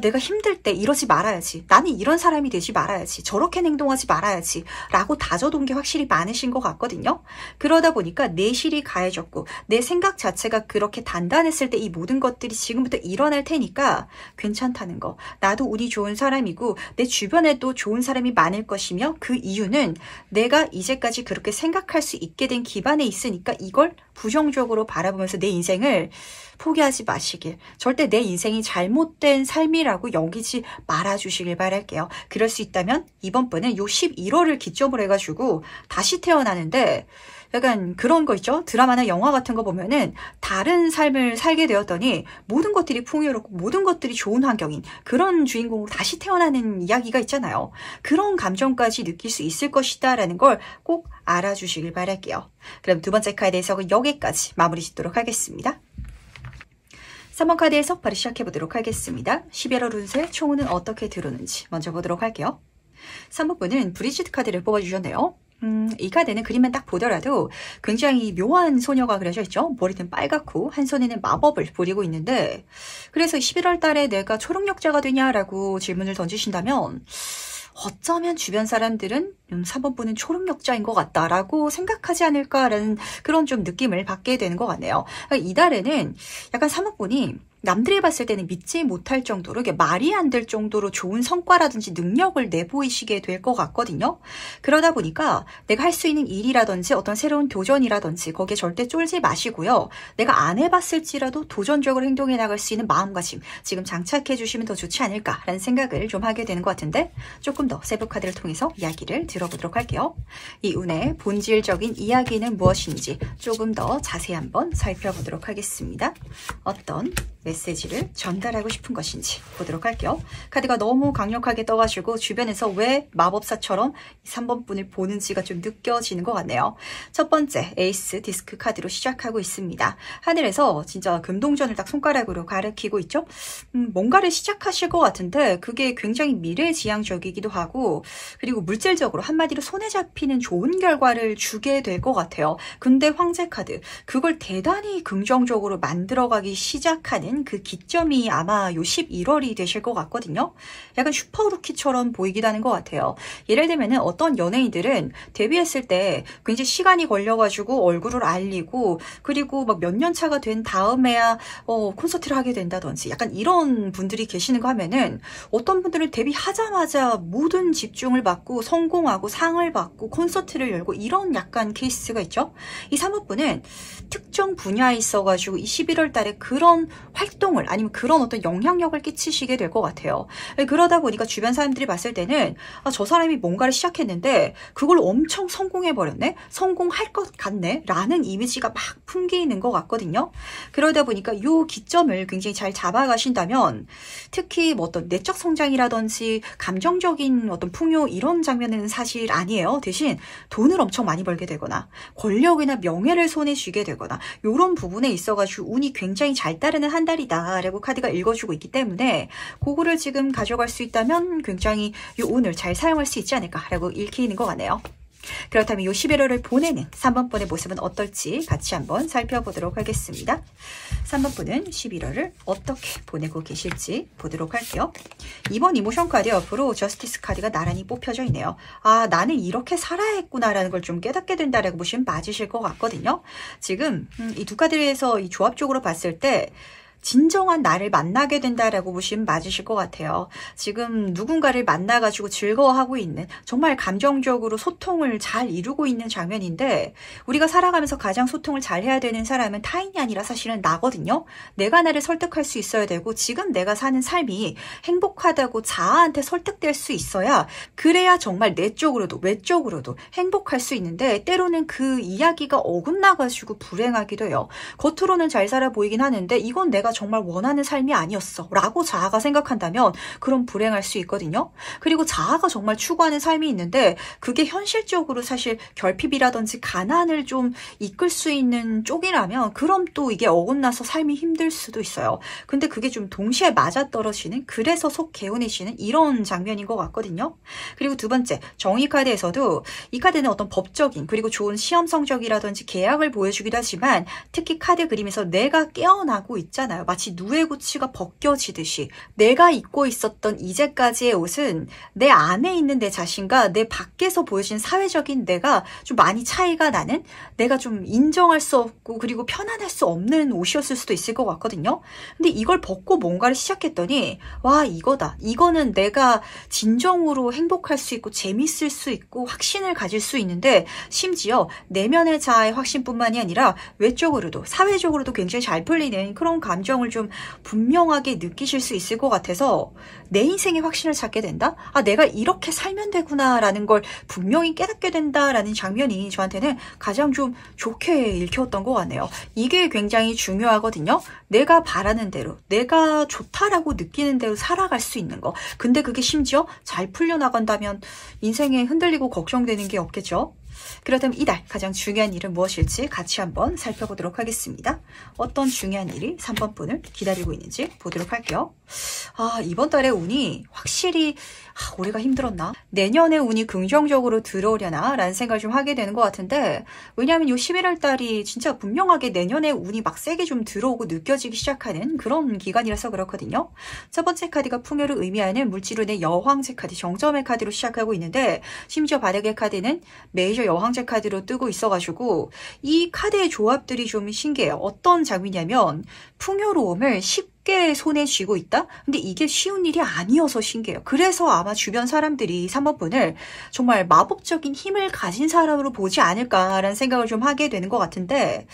내가 힘들 때 이러지 말아야지, 나는 이런 사람이 되지 말아야지, 저렇게 행동하지 말아야지 라고 다져둔 게 확실히 많으신 것 같거든요. 그러다 보니까 내실이 가해졌고 내 생각 자체가 그렇게 단단했을 때 이 모든 것들이 지금부터 일어날 테니까 괜찮다는 거. 나도 운이 좋은 사람이고 내 주변에도 좋은 사람이 많을 것이며 그 이유는 내가 이제까지 그렇게 생각할 수 있게 된 기반에 있으니까 이걸 부정적으로 바라보면서 내 인생을 포기하지 마시길, 절대 내 인생이 잘못된 삶이라고 여기지 말아주시길 바랄게요. 그럴 수 있다면 이번 분은 요 11월을 기점으로 해가지고 다시 태어나는데 약간 그런 거 있죠? 드라마나 영화 같은 거 보면은 다른 삶을 살게 되었더니 모든 것들이 풍요롭고 모든 것들이 좋은 환경인 그런 주인공으로 다시 태어나는 이야기가 있잖아요. 그런 감정까지 느낄 수 있을 것이다 라는 걸 꼭 알아주시길 바랄게요. 그럼 두 번째 카드의 해석은 여기까지 마무리 짓도록 하겠습니다. 3번 카드 해석 바로 시작해보도록 하겠습니다. 11월 운세 총운은 어떻게 들어오는지 먼저 보도록 할게요. 3번 분은 브리지트 카드를 뽑아주셨네요. 이 카드는 그림만 딱 보더라도 굉장히 묘한 소녀가 그려져 있죠. 머리는 빨갛고 한 손에는 마법을 부리고 있는데, 그래서 11월 달에 내가 초능력자가 되냐라고 질문을 던지신다면 어쩌면 주변 사람들은 3번 분은 초능력자인 것 같다라고 생각하지 않을까라는 그런 좀 느낌을 받게 되는 것 같네요. 이달에는 약간 3번 분이 남들이 봤을 때는 믿지 못할 정도로, 이게 말이 안 될 정도로 좋은 성과라든지 능력을 내보이시게 될 것 같거든요. 그러다 보니까 내가 할 수 있는 일이라든지 어떤 새로운 도전이라든지 거기에 절대 쫄지 마시고요. 내가 안 해봤을지라도 도전적으로 행동해 나갈 수 있는 마음가짐 지금 장착해 주시면 더 좋지 않을까라는 생각을 좀 하게 되는 것 같은데, 조금 더 세부 카드를 통해서 이야기를 들어보도록 할게요. 이 운의 본질적인 이야기는 무엇인지 조금 더 자세히 한번 살펴보도록 하겠습니다. 어떤 메시지를 전달하고 싶은 것인지 보도록 할게요. 카드가 너무 강력하게 떠가지고 주변에서 왜 마법사처럼 3번 분을 보는지가 좀 느껴지는 것 같네요. 첫 번째 에이스 디스크 카드로 시작하고 있습니다. 하늘에서 진짜 금동전을 딱 손가락으로 가리키고 있죠. 뭔가를 시작하실 것 같은데 그게 굉장히 미래지향적이기도 하고, 그리고 물질적으로 한마디로 손에 잡히는 좋은 결과를 주게 될 것 같아요. 근데 황제 카드, 그걸 대단히 긍정적으로 만들어가기 시작하는 그 기점이 아마 요 11월이 되실 것 같거든요. 약간 슈퍼루키처럼 보이기도 하는 것 같아요. 예를 들면 어떤 연예인들은 데뷔했을 때 굉장히 시간이 걸려가지고 얼굴을 알리고, 그리고 막 몇 년 차가 된 다음에야 콘서트를 하게 된다든지 약간 이런 분들이 계시는 거 하면은, 어떤 분들은 데뷔하자마자 모든 집중을 받고 성공하고 상을 받고 콘서트를 열고 이런 약간 케이스가 있죠. 이 3번 분은 특정 분야에 있어가지고 이 11월 달에 그런 활동을 아니면 그런 어떤 영향력을 끼치시게 될 것 같아요. 그러다 보니까 주변 사람들이 봤을 때는 저 사람이 뭔가를 시작했는데 그걸 엄청 성공해버렸네? 성공할 것 같네? 라는 이미지가 막 풍기는 것 같거든요. 그러다 보니까 이 기점을 굉장히 잘 잡아가신다면 특히 뭐 어떤 내적 성장이라든지 감정적인 어떤 풍요 이런 장면은 사실 아니에요. 대신 돈을 엄청 많이 벌게 되거나 권력이나 명예를 손에 쥐게 되거나 이런 부분에 있어가지고 운이 굉장히 잘 따르는 한 달이다 라고 카드가 읽어주고 있기 때문에 그거를 지금 가져갈 수 있다면 굉장히 이 운을 잘 사용할 수 있지 않을까라고 읽히는 것 같네요. 그렇다면 이 11월을 보내는 3번 분의 모습은 어떨지 같이 한번 살펴보도록 하겠습니다. 3번 분은 11월을 어떻게 보내고 계실지 보도록 할게요. 이번 이모션 카드 옆으로 저스티스 카드가 나란히 뽑혀져 있네요. 나는 이렇게 살아야 했구나라는 걸 좀 깨닫게 된다라고 보시면 맞으실 것 같거든요. 지금 이 두 카드에서 이 조합적으로 봤을 때 진정한 나를 만나게 된다라고 보시면 맞으실 것 같아요. 지금 누군가를 만나가지고 즐거워하고 있는 정말 감정적으로 소통을 잘 이루고 있는 장면인데 우리가 살아가면서 가장 소통을 잘 해야 되는 사람은 타인이 아니라 사실은 나거든요. 내가 나를 설득할 수 있어야 되고 지금 내가 사는 삶이 행복하다고 자아한테 설득될 수 있어야 그래야 정말 내적으로도 외적으로도 행복할 수 있는데 때로는 그 이야기가 어긋나가지고 불행하기도 해요. 겉으로는 잘 살아 보이긴 하는데 이건 내가 정말 원하는 삶이 아니었어 라고 자아가 생각한다면 그럼 불행할 수 있거든요. 그리고 자아가 정말 추구하는 삶이 있는데 그게 현실적으로 사실 결핍이라든지 가난을 좀 이끌 수 있는 쪽이라면 그럼 또 이게 어긋나서 삶이 힘들 수도 있어요. 근데 그게 좀 동시에 맞아떨어지는 그래서 속 개운해지는 이런 장면인 것 같거든요. 그리고 두 번째 정의 카드에서도 이 카드는 어떤 법적인 그리고 좋은 시험 성적이라든지 계약을 보여주기도 하지만 특히 카드 그림에서 내가 깨어나고 있잖아요. 마치 누에고치가 벗겨지듯이 내가 입고 있었던 이제까지의 옷은 내 안에 있는 내 자신과 내 밖에서 보여진 사회적인 내가 좀 많이 차이가 나는 내가 좀 인정할 수 없고 그리고 편안할 수 없는 옷이었을 수도 있을 것 같거든요. 근데 이걸 벗고 뭔가를 시작했더니 와 이거다. 이거는 내가 진정으로 행복할 수 있고 재밌을 수 있고 확신을 가질 수 있는데 심지어 내면의 자아의 확신뿐만이 아니라 외적으로도 사회적으로도 굉장히 잘 풀리는 그런 감정을 좀 분명하게 느끼실 수 있을 것 같아서 내 인생의 확신을 찾게 된다? 내가 이렇게 살면 되구나 라는 걸 분명히 깨닫게 된다라는 장면이 저한테는 가장 좀 좋게 읽혔던 것 같네요. 이게 굉장히 중요하거든요. 내가 바라는 대로 내가 좋다라고 느끼는 대로 살아갈 수 있는 거. 근데 그게 심지어 잘 풀려나간다면 인생에 흔들리고 걱정되는 게 없겠죠. 그렇다면 이달 가장 중요한 일은 무엇일지 같이 한번 살펴보도록 하겠습니다. 어떤 중요한 일이 3번 분을 기다리고 있는지 보도록 할게요. 이번 달에 운이 확실히 올해가 힘들었나? 내년에 운이 긍정적으로 들어오려나? 라는 생각을 좀 하게 되는 것 같은데 왜냐하면 이 11월 달이 진짜 분명하게 내년에 운이 막 세게 좀 들어오고 느껴지기 시작하는 그런 기간이라서 그렇거든요. 첫 번째 카드가 풍요를 의미하는 물질운의 여황제 카드, 정점의 카드로 시작하고 있는데 심지어 바닥의 카드는 메이저 여황제 카드로 뜨고 있어가지고 이 카드의 조합들이 좀 신기해요. 어떤 장면이냐면 풍요로움을 쉽게 손에 쥐고 있다? 근데 이게 쉬운 일이 아니어서 신기해요. 그래서 아마 주변 사람들이 3번 분을 정말 마법적인 힘을 가진 사람으로 보지 않을까라는 생각을 좀 하게 되는 것 같은데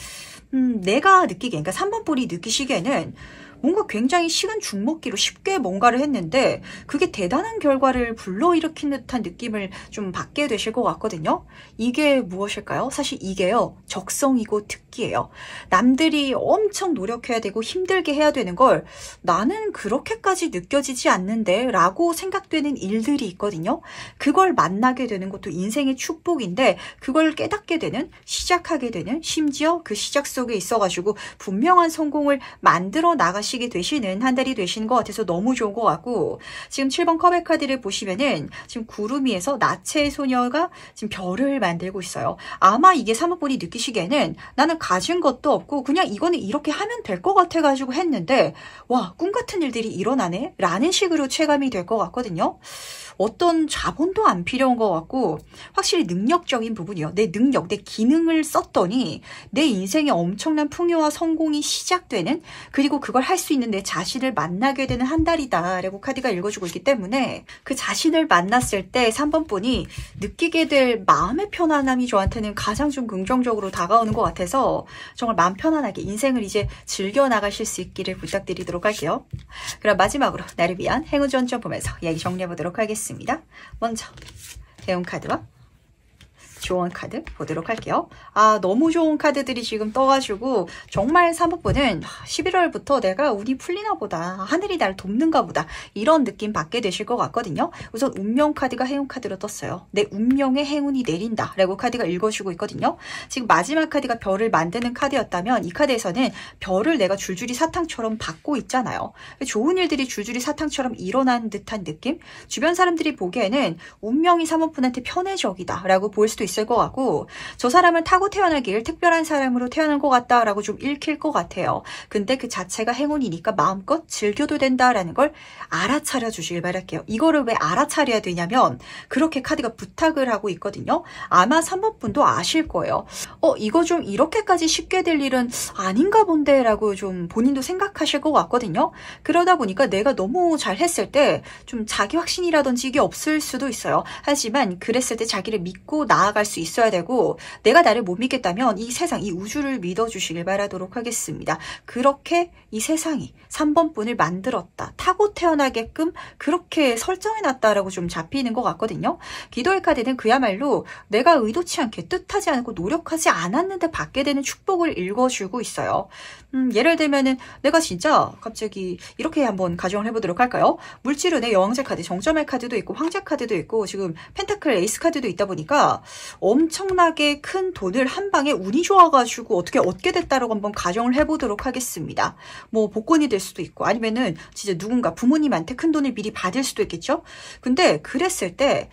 내가 느끼기에 그러니까 3번 분이 느끼시기에는 뭔가 굉장히 식은 죽 먹기로 쉽게 뭔가를 했는데 그게 대단한 결과를 불러일으킨 듯한 느낌을 좀 받게 되실 것 같거든요. 이게 무엇일까요? 사실 이게요. 적성이고 특기예요. 남들이 엄청 노력해야 되고 힘들게 해야 되는 걸 나는 그렇게까지 느껴지지 않는데 라고 생각되는 일들이 있거든요. 그걸 만나게 되는 것도 인생의 축복인데 그걸 깨닫게 되는 시작하게 되는 심지어 그 시작 속에 있어가지고 분명한 성공을 만들어 나가시게 되시는 한 달이 되시는 것 같아서 너무 좋은 것 같고 지금 7번 컵의 카드를 보시면은 지금 구름 위에서 나체의 소녀가 지금 별을 만들고 있어요. 아마 이게 3번 분이 느끼시기에는 나는 가진 것도 없고 그냥 이거는 이렇게 하면 될 것 같아가지고 했는데 와, 꿈 같은 일들이 일어나네? 라는 식으로 체감이 될 것 같거든요. 어떤 자본도 안 필요한 것 같고 확실히 능력적인 부분이요. 내 능력, 내 기능을 썼더니 내 인생에 엄청난 풍요와 성공이 시작되는, 그리고 그걸 할 수 있는 내 자신을 만나게 되는 한 달이다 라고 카드가 읽어주고 있기 때문에 그 자신을 만났을 때 3번 분이 느끼게 될 마음의 편안함이 저한테는 가장 좀 긍정적으로 다가오는 것 같아서 정말 마음 편안하게 인생을 이제 즐겨나가실 수 있기를 부탁드리도록 할게요. 그럼 마지막으로 나를 위한 행운 전점 보면서 이야기 정리해보도록 하겠습니다. 먼저 대운 카드와 조언 카드 보도록 할게요. 너무 좋은 카드들이 지금 떠가지고 정말 3번분은 11월부터 내가 운이 풀리나 보다, 하늘이 날 돕는가 보다, 이런 느낌 받게 되실 것 같거든요. 우선 운명 카드가 행운 카드로 떴어요. 내 운명에 행운이 내린다 라고 카드가 읽어주고 있거든요. 지금 마지막 카드가 별을 만드는 카드였다면 이 카드에서는 별을 내가 줄줄이 사탕처럼 받고 있잖아요. 좋은 일들이 줄줄이 사탕처럼 일어난 듯한 느낌? 주변 사람들이 보기에는 운명이 3번분한테 편애적이다 라고 보일 수도 있을 것 같고, 저 사람은 타고 태어나길 특별한 사람으로 태어난 것 같다라고 좀 읽힐 것 같아요. 근데 그 자체가 행운이니까 마음껏 즐겨도 된다라는 걸 알아차려 주시길 바랄게요. 이거를 왜 알아차려야 되냐면 그렇게 카드가 부탁을 하고 있거든요. 아마 3번 분도 아실 거예요. 이거 좀 이렇게까지 쉽게 될 일은 아닌가 본데 라고 좀 본인도 생각하실 것 같거든요. 그러다 보니까 내가 너무 잘했을 때 좀 자기 확신이라든지 이게 없을 수도 있어요. 하지만 그랬을 때 자기를 믿고 나아갈 수 있어야 되고, 내가 나를 못 믿겠다면 이 세상, 이 우주를 믿어주시길 바라도록 하겠습니다. 그렇게 이 세상이 3번 분을 만들었다, 타고 태어나게끔 그렇게 설정해놨다라고 좀 잡히는 것 같거든요. 기도의 카드는 그야말로 내가 의도치 않게 뜻하지 않고 노력하지 않았는데 받게 되는 축복을 읽어주고 있어요. 예를 들면은 내가 진짜 갑자기 이렇게 한번 가정을 해보도록 할까요? 물질운의 여왕제 카드, 정점의 카드도 있고 황제 카드도 있고 지금 펜타클 에이스 카드도 있다 보니까 엄청나게 큰 돈을 한 방에 운이 좋아가지고 어떻게 얻게 됐다라고 한번 가정을 해보도록 하겠습니다. 뭐 복권이 될 수도 있고 아니면은 진짜 누군가 부모님한테 큰 돈을 미리 받을 수도 있겠죠? 근데 그랬을 때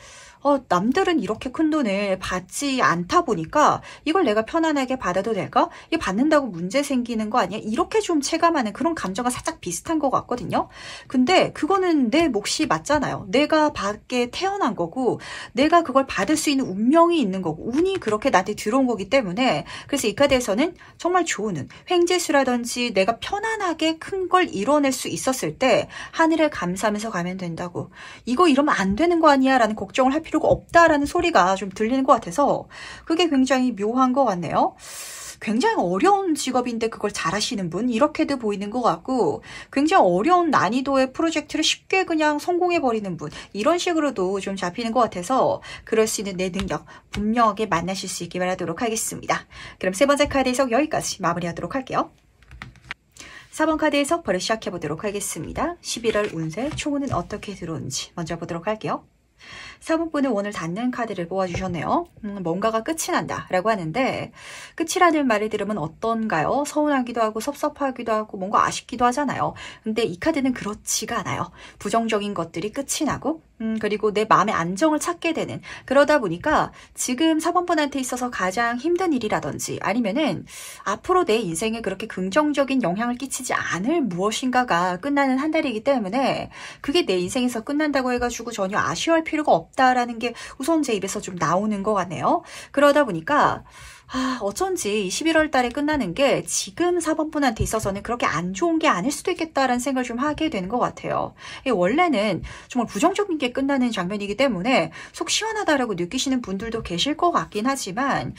남들은 이렇게 큰 돈을 받지 않다 보니까 이걸 내가 편안하게 받아도 될까? 이게 받는다고 문제 생기는 거 아니야? 이렇게 좀 체감하는 그런 감정과 살짝 비슷한 것 같거든요. 근데 그거는 내 몫이 맞잖아요. 내가 받게 태어난 거고 내가 그걸 받을 수 있는 운명이 있는 거고 운이 그렇게 나한테 들어온 거기 때문에, 그래서 이 카드에서는 정말 좋은 운, 횡재수라든지 내가 편안하게 큰 걸 이뤄낼 수 있었을 때 하늘을 감사하면서 가면 된다고, 이거 이러면 안 되는 거 아니야? 라는 걱정을 할 필요가 없다라는 소리가 좀 들리는 것 같아서 그게 굉장히 묘한 것 같네요. 굉장히 어려운 직업인데 그걸 잘하시는 분, 이렇게도 보이는 것 같고, 굉장히 어려운 난이도의 프로젝트를 쉽게 그냥 성공해버리는 분, 이런 식으로도 좀 잡히는 것 같아서 그럴 수 있는 내 능력 분명하게 만나실 수 있길 바라도록 하겠습니다. 그럼 세 번째 카드 해석 여기까지 마무리하도록 할게요. 4번 카드 해석부터 시작해보도록 하겠습니다. 11월 운세 총운은 어떻게 들어오는지 먼저 보도록 할게요. 4번 분은 오늘 닿는 카드를 뽑아주셨네요. 뭔가가 끝이 난다 라고 하는데, 끝이라는 말을 들으면 어떤가요? 서운하기도 하고 섭섭하기도 하고 뭔가 아쉽기도 하잖아요. 근데 이 카드는 그렇지가 않아요. 부정적인 것들이 끝이 나고 그리고 내 마음의 안정을 찾게 되는, 그러다 보니까 지금 4번 분한테 있어서 가장 힘든 일이라든지 아니면은 앞으로 내 인생에 그렇게 긍정적인 영향을 끼치지 않을 무엇인가가 끝나는 한 달이기 때문에 그게 내 인생에서 끝난다고 해가지고 전혀 아쉬워할 필요가 없다라는 게 우선 제 입에서 좀 나오는 것 같네요. 그러다 보니까 어쩐지 11월 달에 끝나는 게 지금 4번 분한테 있어서는 그렇게 안 좋은 게 아닐 수도 있겠다라는 생각을 좀 하게 되는 것 같아요. 원래는 정말 부정적인 게 끝나는 장면이기 때문에 속 시원하다라고 느끼시는 분들도 계실 것 같긴 하지만,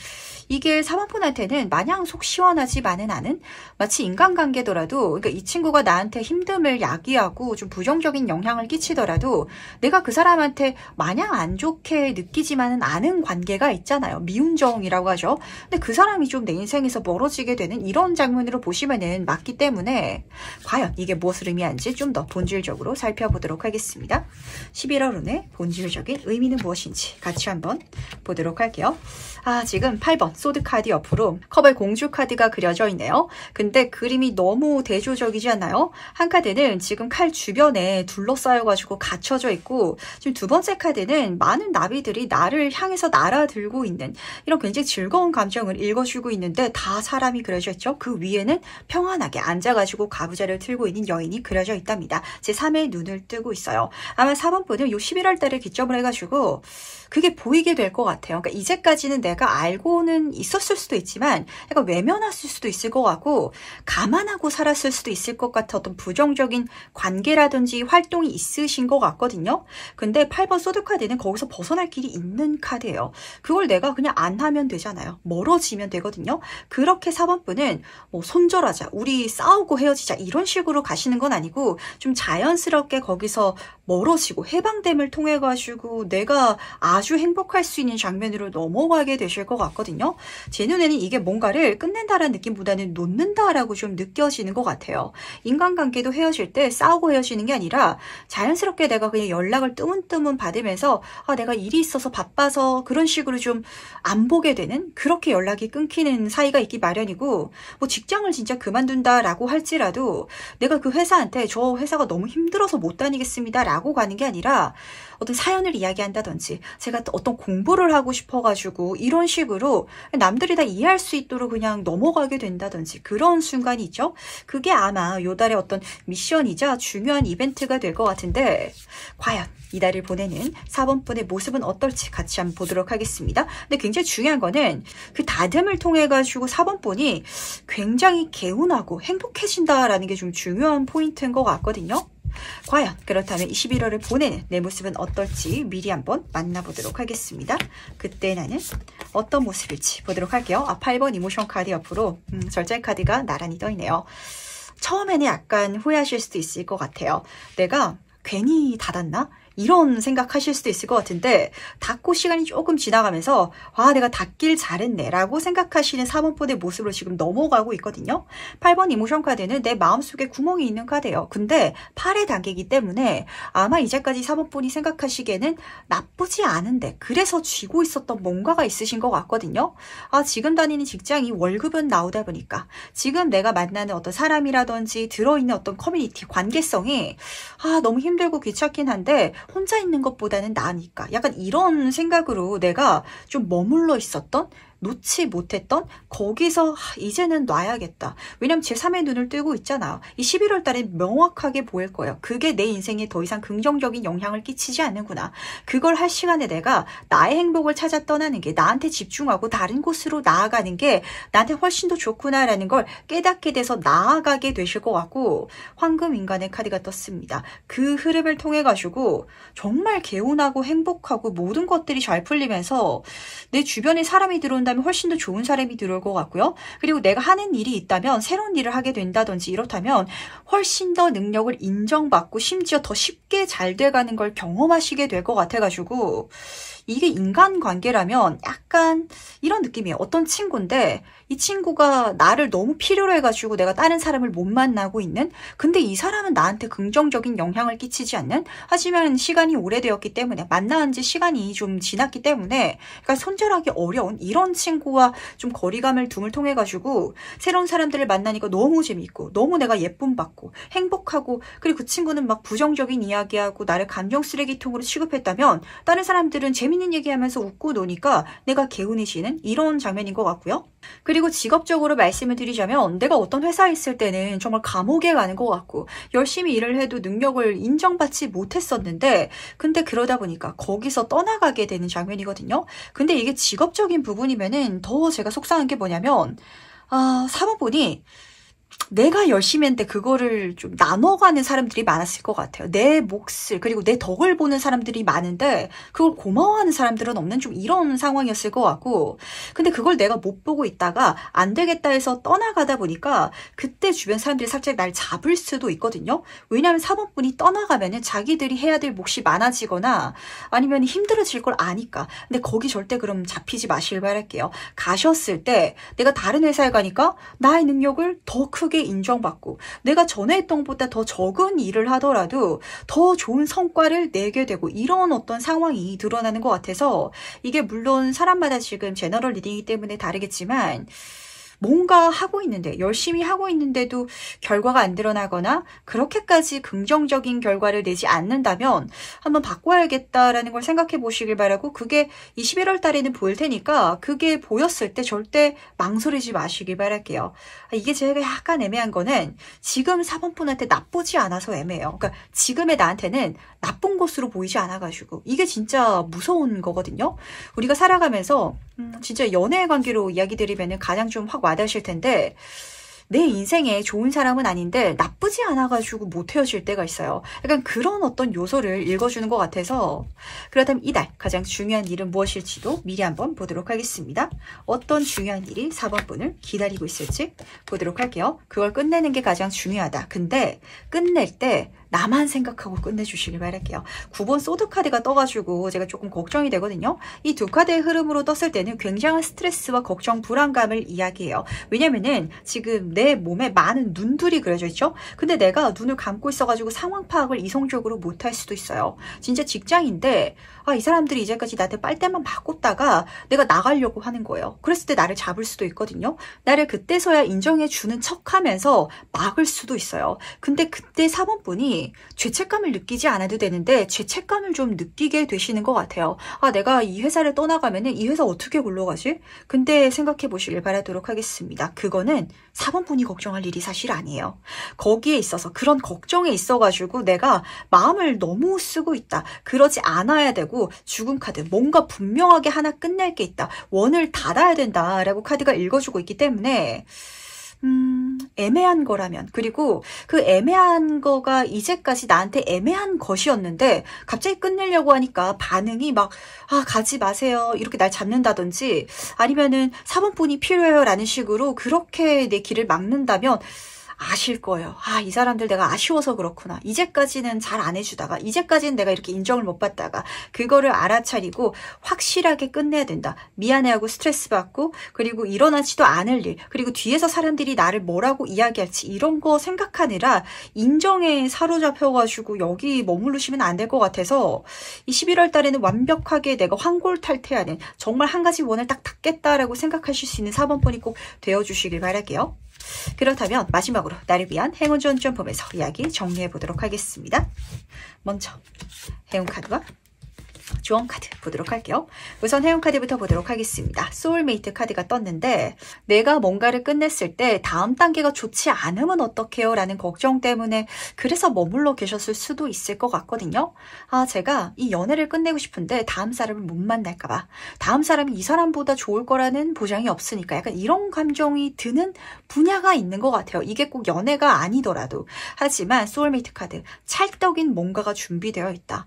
이게 4번 분한테는 마냥 속 시원하지만은 않은, 마치 인간관계더라도, 그러니까 이 친구가 나한테 힘듦을 야기하고 좀 부정적인 영향을 끼치더라도 내가 그 사람한테 마냥 안 좋게 느끼지만은 않은 관계가 있잖아요. 미운정이라고 하죠. 근데 그 사람이 좀 내 인생에서 멀어지게 되는 이런 장면으로 보시면은 맞기 때문에 과연 이게 무엇을 의미하는지 좀 더 본질적으로 살펴보도록 하겠습니다. 11월 운의 본질적인 의미는 무엇인지 같이 한번 보도록 할게요. 지금 8번 소드 카드 옆으로 컵의 공주 카드가 그려져 있네요. 근데 그림이 너무 대조적이지 않나요? 한 카드는 지금 칼 주변에 둘러싸여가지고 갇혀져 있고, 지금 두 번째 카드는 많은 나비들이 나를 향해서 날아들고 있는 이런 굉장히 즐거운 감정 감정을 읽어주고 있는데 다 사람이 그려져 있죠. 그 위에는 평안하게 앉아가지고 가부좌를 틀고 있는 여인이 그려져 있답니다. 제 3의 눈을 뜨고 있어요. 아마 4번 분은 요 11월 달을 기점으로 해가지고 그게 보이게 될 것 같아요. 그러니까 이제까지는 내가 알고는 있었을 수도 있지만 약간 외면했을 수도 있을 것 같고 감안하고 살았을 수도 있을 것 같은 어떤 부정적인 관계라든지 활동이 있으신 것 같거든요. 근데 8번 소드 카드는 거기서 벗어날 길이 있는 카드예요. 그걸 내가 그냥 안 하면 되잖아요. 멀어지면 되거든요. 그렇게 4번 분은 뭐 손절하자, 우리 싸우고 헤어지자 이런 식으로 가시는 건 아니고 좀 자연스럽게 거기서 멀어지고 해방됨을 통해 가지고 내가 아주 행복할 수 있는 장면으로 넘어가게 되실 것 같거든요. 제 눈에는 이게 뭔가를 끝낸다라는 느낌보다는 놓는다라고 좀 느껴지는 것 같아요. 인간관계도 헤어질 때 싸우고 헤어지는 게 아니라 자연스럽게 내가 그냥 연락을 뜨문뜨문 받으면서 내가 일이 있어서 바빠서 그런 식으로 좀 안 보게 되는 그렇게 연락이 끊기는 사이가 있기 마련이고 뭐 직장을 진짜 그만둔다라고 할지라도 내가 그 회사한테 저 회사가 너무 힘들어서 못 다니겠습니다 라고 가는 게 아니라 어떤 사연을 이야기한다든지 제가 어떤 공부를 하고 싶어가지고 이런 식으로 남들이 다 이해할 수 있도록 그냥 넘어가게 된다든지 그런 순간이 있죠. 그게 아마 요 달의 어떤 미션이자 중요한 이벤트가 될 것 같은데 과연 이 달을 보내는 4번 분의 모습은 어떨지 같이 한번 보도록 하겠습니다. 근데 굉장히 중요한 거는 그 다듬을 통해 가지고 4번 분이 굉장히 개운하고 행복해진다라는 게 좀 중요한 포인트인 것 같거든요. 과연 그렇다면 11월을 보내는 내 모습은 어떨지 미리 한번 만나보도록 하겠습니다. 그때 나는 어떤 모습일지 보도록 할게요. 8번 이모션 카드 옆으로 절제 카드가 나란히 떠있네요. 처음에는 약간 후회하실 수도 있을 것 같아요. 내가 괜히 닫았나? 이런 생각하실 수도 있을 것 같은데 닫고 시간이 조금 지나가면서 내가 닫길 잘했네 라고 생각하시는 4번분의 모습으로 지금 넘어가고 있거든요. 8번 이모션 카드는 내 마음속에 구멍이 있는 카드예요. 근데 8의 단계이기 때문에 아마 이제까지 4번분이 생각하시기에는 나쁘지 않은데 그래서 쥐고 있었던 뭔가가 있으신 것 같거든요. 지금 다니는 직장이 월급은 나오다 보니까 지금 내가 만나는 어떤 사람이라든지 들어있는 어떤 커뮤니티 관계성이 너무 힘들고 귀찮긴 한데 혼자 있는 것보다는 나으니까 약간 이런 생각으로 내가 좀 머물러 있었던 놓지 못했던 거기서 이제는 놔야겠다. 왜냐면 제3의 눈을 뜨고 있잖아. 이 11월 달에 명확하게 보일 거예요. 그게 내 인생에 더 이상 긍정적인 영향을 끼치지 않는구나. 그걸 할 시간에 내가 나의 행복을 찾아 떠나는 게 나한테 집중하고 다른 곳으로 나아가는 게 나한테 훨씬 더 좋구나라는 걸 깨닫게 돼서 나아가게 되실 것 같고 황금 인간의 카드가 떴습니다. 그 흐름을 통해 가지고 정말 개운하고 행복하고 모든 것들이 잘 풀리면서 내 주변에 사람이 들어온다면 훨씬 더 좋은 사람이 들어올 것 같고요. 그리고 내가 하는 일이 있다면 새로운 일을 하게 된다든지 이렇다면 훨씬 더 능력을 인정받고 심지어 더 쉽게 잘 돼가는 걸 경험하시게 될 것 같아가지고 이게 인간관계라면 약간 이런 느낌이에요. 어떤 친구인데 이 친구가 나를 너무 필요로 해가지고 내가 다른 사람을 못 만나고 있는 근데 이 사람은 나한테 긍정적인 영향을 끼치지 않는 하지만 시간이 오래되었기 때문에 만난 지 시간이 좀 지났기 때문에 그러니까 손절하기 어려운 이런 친구와 좀 거리감을 둠을 통해 가지고 새로운 사람들을 만나니까 너무 재밌고 너무 내가 예쁨 받고 행복하고 그리고 그 친구는 막 부정적인 이야기하고 나를 감정 쓰레기통으로 취급했다면 다른 사람들은 재밌는 얘기하면서 웃고 노니까 내가 개운해지는 이런 장면인 것 같고요. 그리고 직업적으로 말씀을 드리자면 내가 어떤 회사에 있을 때는 정말 감옥에 가는 것 같고 열심히 일을 해도 능력을 인정받지 못했었는데 근데 그러다 보니까 거기서 떠나가게 되는 장면이거든요. 근데 이게 직업적인 부분이면은 더 제가 속상한 게 뭐냐면 사모분이 내가 열심히 했는데 그거를 좀 나눠가는 사람들이 많았을 것 같아요. 내 몫을 그리고 내 덕을 보는 사람들이 많은데 그걸 고마워하는 사람들은 없는 좀 이런 상황이었을 것 같고 근데 그걸 내가 못 보고 있다가 안 되겠다 해서 떠나가다 보니까 그때 주변 사람들이 살짝 날 잡을 수도 있거든요. 왜냐하면 사모분이 떠나가면은 자기들이 해야 될 몫이 많아지거나 아니면 힘들어질 걸 아니까. 근데 거기 절대 그럼 잡히지 마시길 바랄게요. 가셨을 때 내가 다른 회사에 가니까 나의 능력을 더 크게 인정받고 내가 전에 했던 것보다 더 적은 일을 하더라도 더 좋은 성과를 내게 되고 이런 어떤 상황이 드러나는 것 같아서 이게 물론 사람마다 지금 제너럴 리딩이기 때문에 다르겠지만 뭔가 하고 있는데, 열심히 하고 있는데도 결과가 안 드러나거나 그렇게까지 긍정적인 결과를 내지 않는다면 한번 바꿔야겠다라는 걸 생각해 보시길 바라고, 그게 이 11월 달에는 보일 테니까 그게 보였을 때 절대 망설이지 마시길 바랄게요. 이게 제가 약간 애매한 거는 지금 4번분한테 나쁘지 않아서 애매해요. 그러니까 지금의 나한테는 나쁜 것으로 보이지 않아가지고 이게 진짜 무서운 거거든요. 우리가 살아가면서 진짜 연애 관계로 이야기 드리면 가장 좀 확 와닿으실 텐데, 내 인생에 좋은 사람은 아닌데 나쁘지 않아가지고 못 헤어질 때가 있어요. 약간 그런 어떤 요소를 읽어주는 것 같아서, 그렇다면 이달 가장 중요한 일은 무엇일지도 미리 한번 보도록 하겠습니다. 어떤 중요한 일이 4번 분을 기다리고 있을지 보도록 할게요. 그걸 끝내는 게 가장 중요하다. 근데 끝낼 때 나만 생각하고 끝내주시길 바랄게요. 9번 소드 카드가 떠가지고 제가 조금 걱정이 되거든요. 이 두 카드의 흐름으로 떴을 때는 굉장한 스트레스와 걱정, 불안감을 이야기해요. 왜냐면은 지금 내 몸에 많은 눈들이 그려져 있죠. 근데 내가 눈을 감고 있어가지고 상황 파악을 이성적으로 못할 수도 있어요. 진짜 직장인데 이 사람들이 이제까지 나한테 빨대만 바꿨다가 내가 나가려고 하는 거예요. 그랬을 때 나를 잡을 수도 있거든요. 나를 그때서야 인정해주는 척하면서 막을 수도 있어요. 근데 그때 4번 분이 죄책감을 느끼지 않아도 되는데 죄책감을 좀 느끼게 되시는 것 같아요. 내가 이 회사를 떠나가면 이 회사 어떻게 굴러가지? 근데 생각해 보시길 바라도록 하겠습니다. 그거는 4번 분이 걱정할 일이 사실 아니에요. 거기에 있어서, 그런 걱정에 있어가지고 내가 마음을 너무 쓰고 있다. 그러지 않아야 되고, 죽음 카드, 뭔가 분명하게 하나 끝낼 게 있다. 원을 닫아야 된다라고 카드가 읽어주고 있기 때문에 애매한 거라면, 그리고 그 애매한 거가 이제까지 나한테 애매한 것이었는데 갑자기 끝내려고 하니까 반응이 막 가지 마세요 이렇게 날 잡는다든지, 아니면은 4번 분이 필요해요 라는 식으로 그렇게 내 길을 막는다면 아실 거예요. 이 사람들 내가 아쉬워서 그렇구나. 이제까지는 잘 안 해주다가, 이제까지는 내가 이렇게 인정을 못 받다가 그거를 알아차리고 확실하게 끝내야 된다. 미안해하고 스트레스 받고, 그리고 일어나지도 않을 일, 그리고 뒤에서 사람들이 나를 뭐라고 이야기할지 이런 거 생각하느라 인정에 사로잡혀가지고 여기 머무르시면 안 될 것 같아서, 이 11월 달에는 완벽하게 내가 환골탈태하는, 정말 한 가지 원을 딱 닫겠다라고 생각하실 수 있는 4번 분이 꼭 되어주시길 바랄게요. 그렇다면 마지막으로 나를 위한 행운 좋은 점 보면서 이야기 정리해 보도록 하겠습니다. 먼저 행운 카드와 조언 카드 보도록 할게요. 우선 행운 카드부터 보도록 하겠습니다. 소울메이트 카드가 떴는데, 내가 뭔가를 끝냈을 때 다음 단계가 좋지 않으면 어떡해요? 라는 걱정 때문에 그래서 머물러 계셨을 수도 있을 것 같거든요. 제가 이 연애를 끝내고 싶은데 다음 사람을 못 만날까 봐, 다음 사람이 이 사람보다 좋을 거라는 보장이 없으니까, 약간 이런 감정이 드는 분야가 있는 것 같아요. 이게 꼭 연애가 아니더라도. 하지만 소울메이트 카드, 찰떡인 뭔가가 준비되어 있다.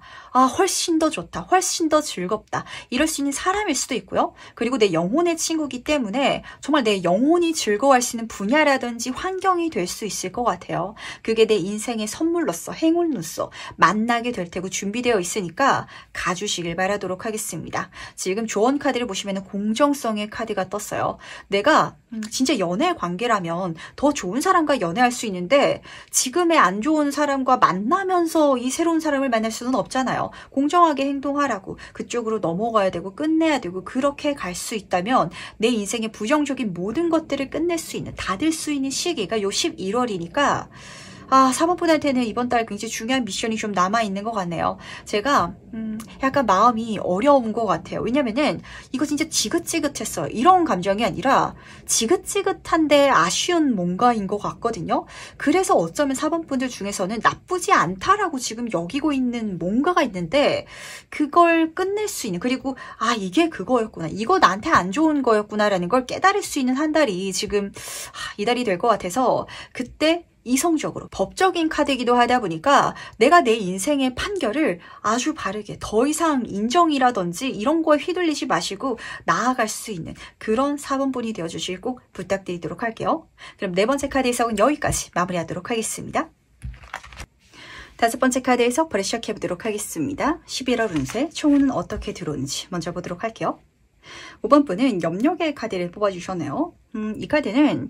훨씬 더 좋다. 훨씬 더 즐겁다. 이럴 수 있는 사람일 수도 있고요. 그리고 내 영혼의 친구이기 때문에 정말 내 영혼이 즐거워할 수 있는 분야라든지 환경이 될 수 있을 것 같아요. 그게 내 인생의 선물로서, 행운로서 만나게 될 테고 준비되어 있으니까 가주시길 바라도록 하겠습니다. 지금 조언 카드를 보시면 공정성의 카드가 떴어요. 내가 진짜 연애 관계라면 더 좋은 사람과 연애할 수 있는데 지금의 안 좋은 사람과 만나면서 이 새로운 사람을 만날 수는 없잖아요. 공정하게 행동하라고, 그쪽으로 넘어가야 되고 끝내야 되고, 그렇게 갈 수 있다면 내 인생의 부정적인 모든 것들을 끝낼 수 있는, 닫을 수 있는 시기가 요 11월이니까 4번 분한테는 이번 달 굉장히 중요한 미션이 좀 남아있는 것 같네요. 제가 약간 마음이 어려운 것 같아요. 왜냐면은 이거 진짜 지긋지긋했어요. 이런 감정이 아니라 지긋지긋한데 아쉬운 뭔가인 것 같거든요. 그래서 어쩌면 4번 분들 중에서는 나쁘지 않다라고 지금 여기고 있는 뭔가가 있는데, 그걸 끝낼 수 있는, 그리고 이게 그거였구나, 이거 나한테 안 좋은 거였구나 라는 걸 깨달을 수 있는 한 달이 지금 이달이 될 것 같아서, 그때 이성적으로 법적인 카드이기도 하다 보니까 내가 내 인생의 판결을 아주 바르게, 더 이상 인정이라든지 이런 거에 휘둘리지 마시고 나아갈 수 있는 그런 4번 분이 되어주실 꼭 부탁드리도록 할게요. 그럼 네 번째 카드 해석은 여기까지 마무리하도록 하겠습니다. 다섯 번째 카드 해석 바로 시작해보도록 하겠습니다. 11월 운세 총운은 어떻게 들어오는지 먼저 보도록 할게요. 5번 분은 염려의 카드를 뽑아주셨네요. 이 카드는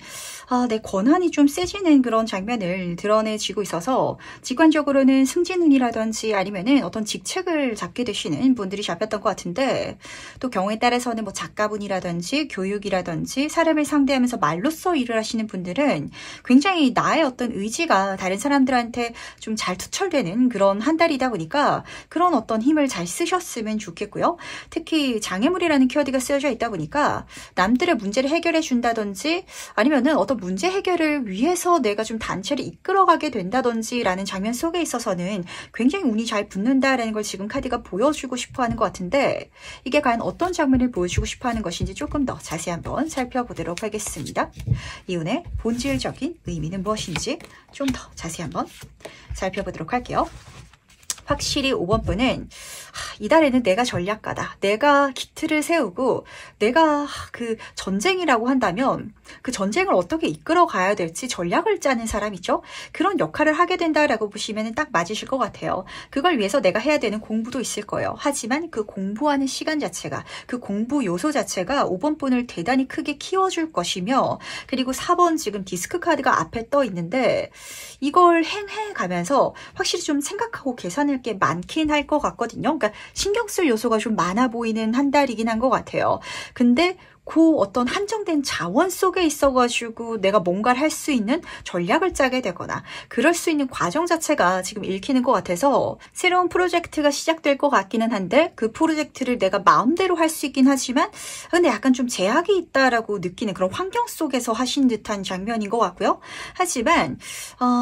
내 권한이 좀 세지는 그런 장면을 드러내지고 있어서 직관적으로는 승진운이라든지 아니면은 어떤 직책을 잡게 되시는 분들이 잡혔던 것 같은데, 또 경우에 따라서는 뭐 작가분이라든지 교육이라든지 사람을 상대하면서 말로써 일을 하시는 분들은 굉장히 나의 어떤 의지가 다른 사람들한테 좀 잘 투철되는 그런 한 달이다 보니까 그런 어떤 힘을 잘 쓰셨으면 좋겠고요. 특히 장애물이라는 키워드가 쓰여져 있다 보니까 남들의 문제를 해결해 준다든지 아니면은 어떤 문제 해결을 위해서 내가 좀 단체를 이끌어가게 된다든지 라는 장면 속에 있어서는 굉장히 운이 잘 붙는다라는 걸 지금 카드가 보여주고 싶어 하는 것 같은데, 이게 과연 어떤 장면을 보여주고 싶어 하는 것인지 조금 더 자세히 한번 살펴보도록 하겠습니다. 이 운의 본질적인 의미는 무엇인지 좀 더 자세히 한번 살펴보도록 할게요. 확실히 5번 분은 이달에는 내가 전략가다. 내가 기틀을 세우고 내가 그 전쟁이라고 한다면 그 전쟁을 어떻게 이끌어 가야 될지 전략을 짜는 사람이죠. 그런 역할을 하게 된다라고 보시면 딱 맞으실 것 같아요. 그걸 위해서 내가 해야 되는 공부도 있을 거예요. 하지만 그 공부하는 시간 자체가, 그 공부 요소 자체가 5번 분을 대단히 크게 키워줄 것이며, 그리고 4번 지금 디스크 카드가 앞에 떠 있는데 이걸 행해 가면서 확실히 좀 생각하고 계산할 게 많긴 할 것 같거든요. 그러니까 신경 쓸 요소가 좀 많아 보이는 한 달이긴 한 것 같아요. 근데 그 어떤 한정된 자원 속에 있어가지고 내가 뭔가를 할 수 있는 전략을 짜게 되거나 그럴 수 있는 과정 자체가 지금 읽히는 것 같아서 새로운 프로젝트가 시작될 것 같기는 한데, 그 프로젝트를 내가 마음대로 할 수 있긴 하지만 근데 약간 좀 제약이 있다라고 느끼는 그런 환경 속에서 하신 듯한 장면인 것 같고요. 하지만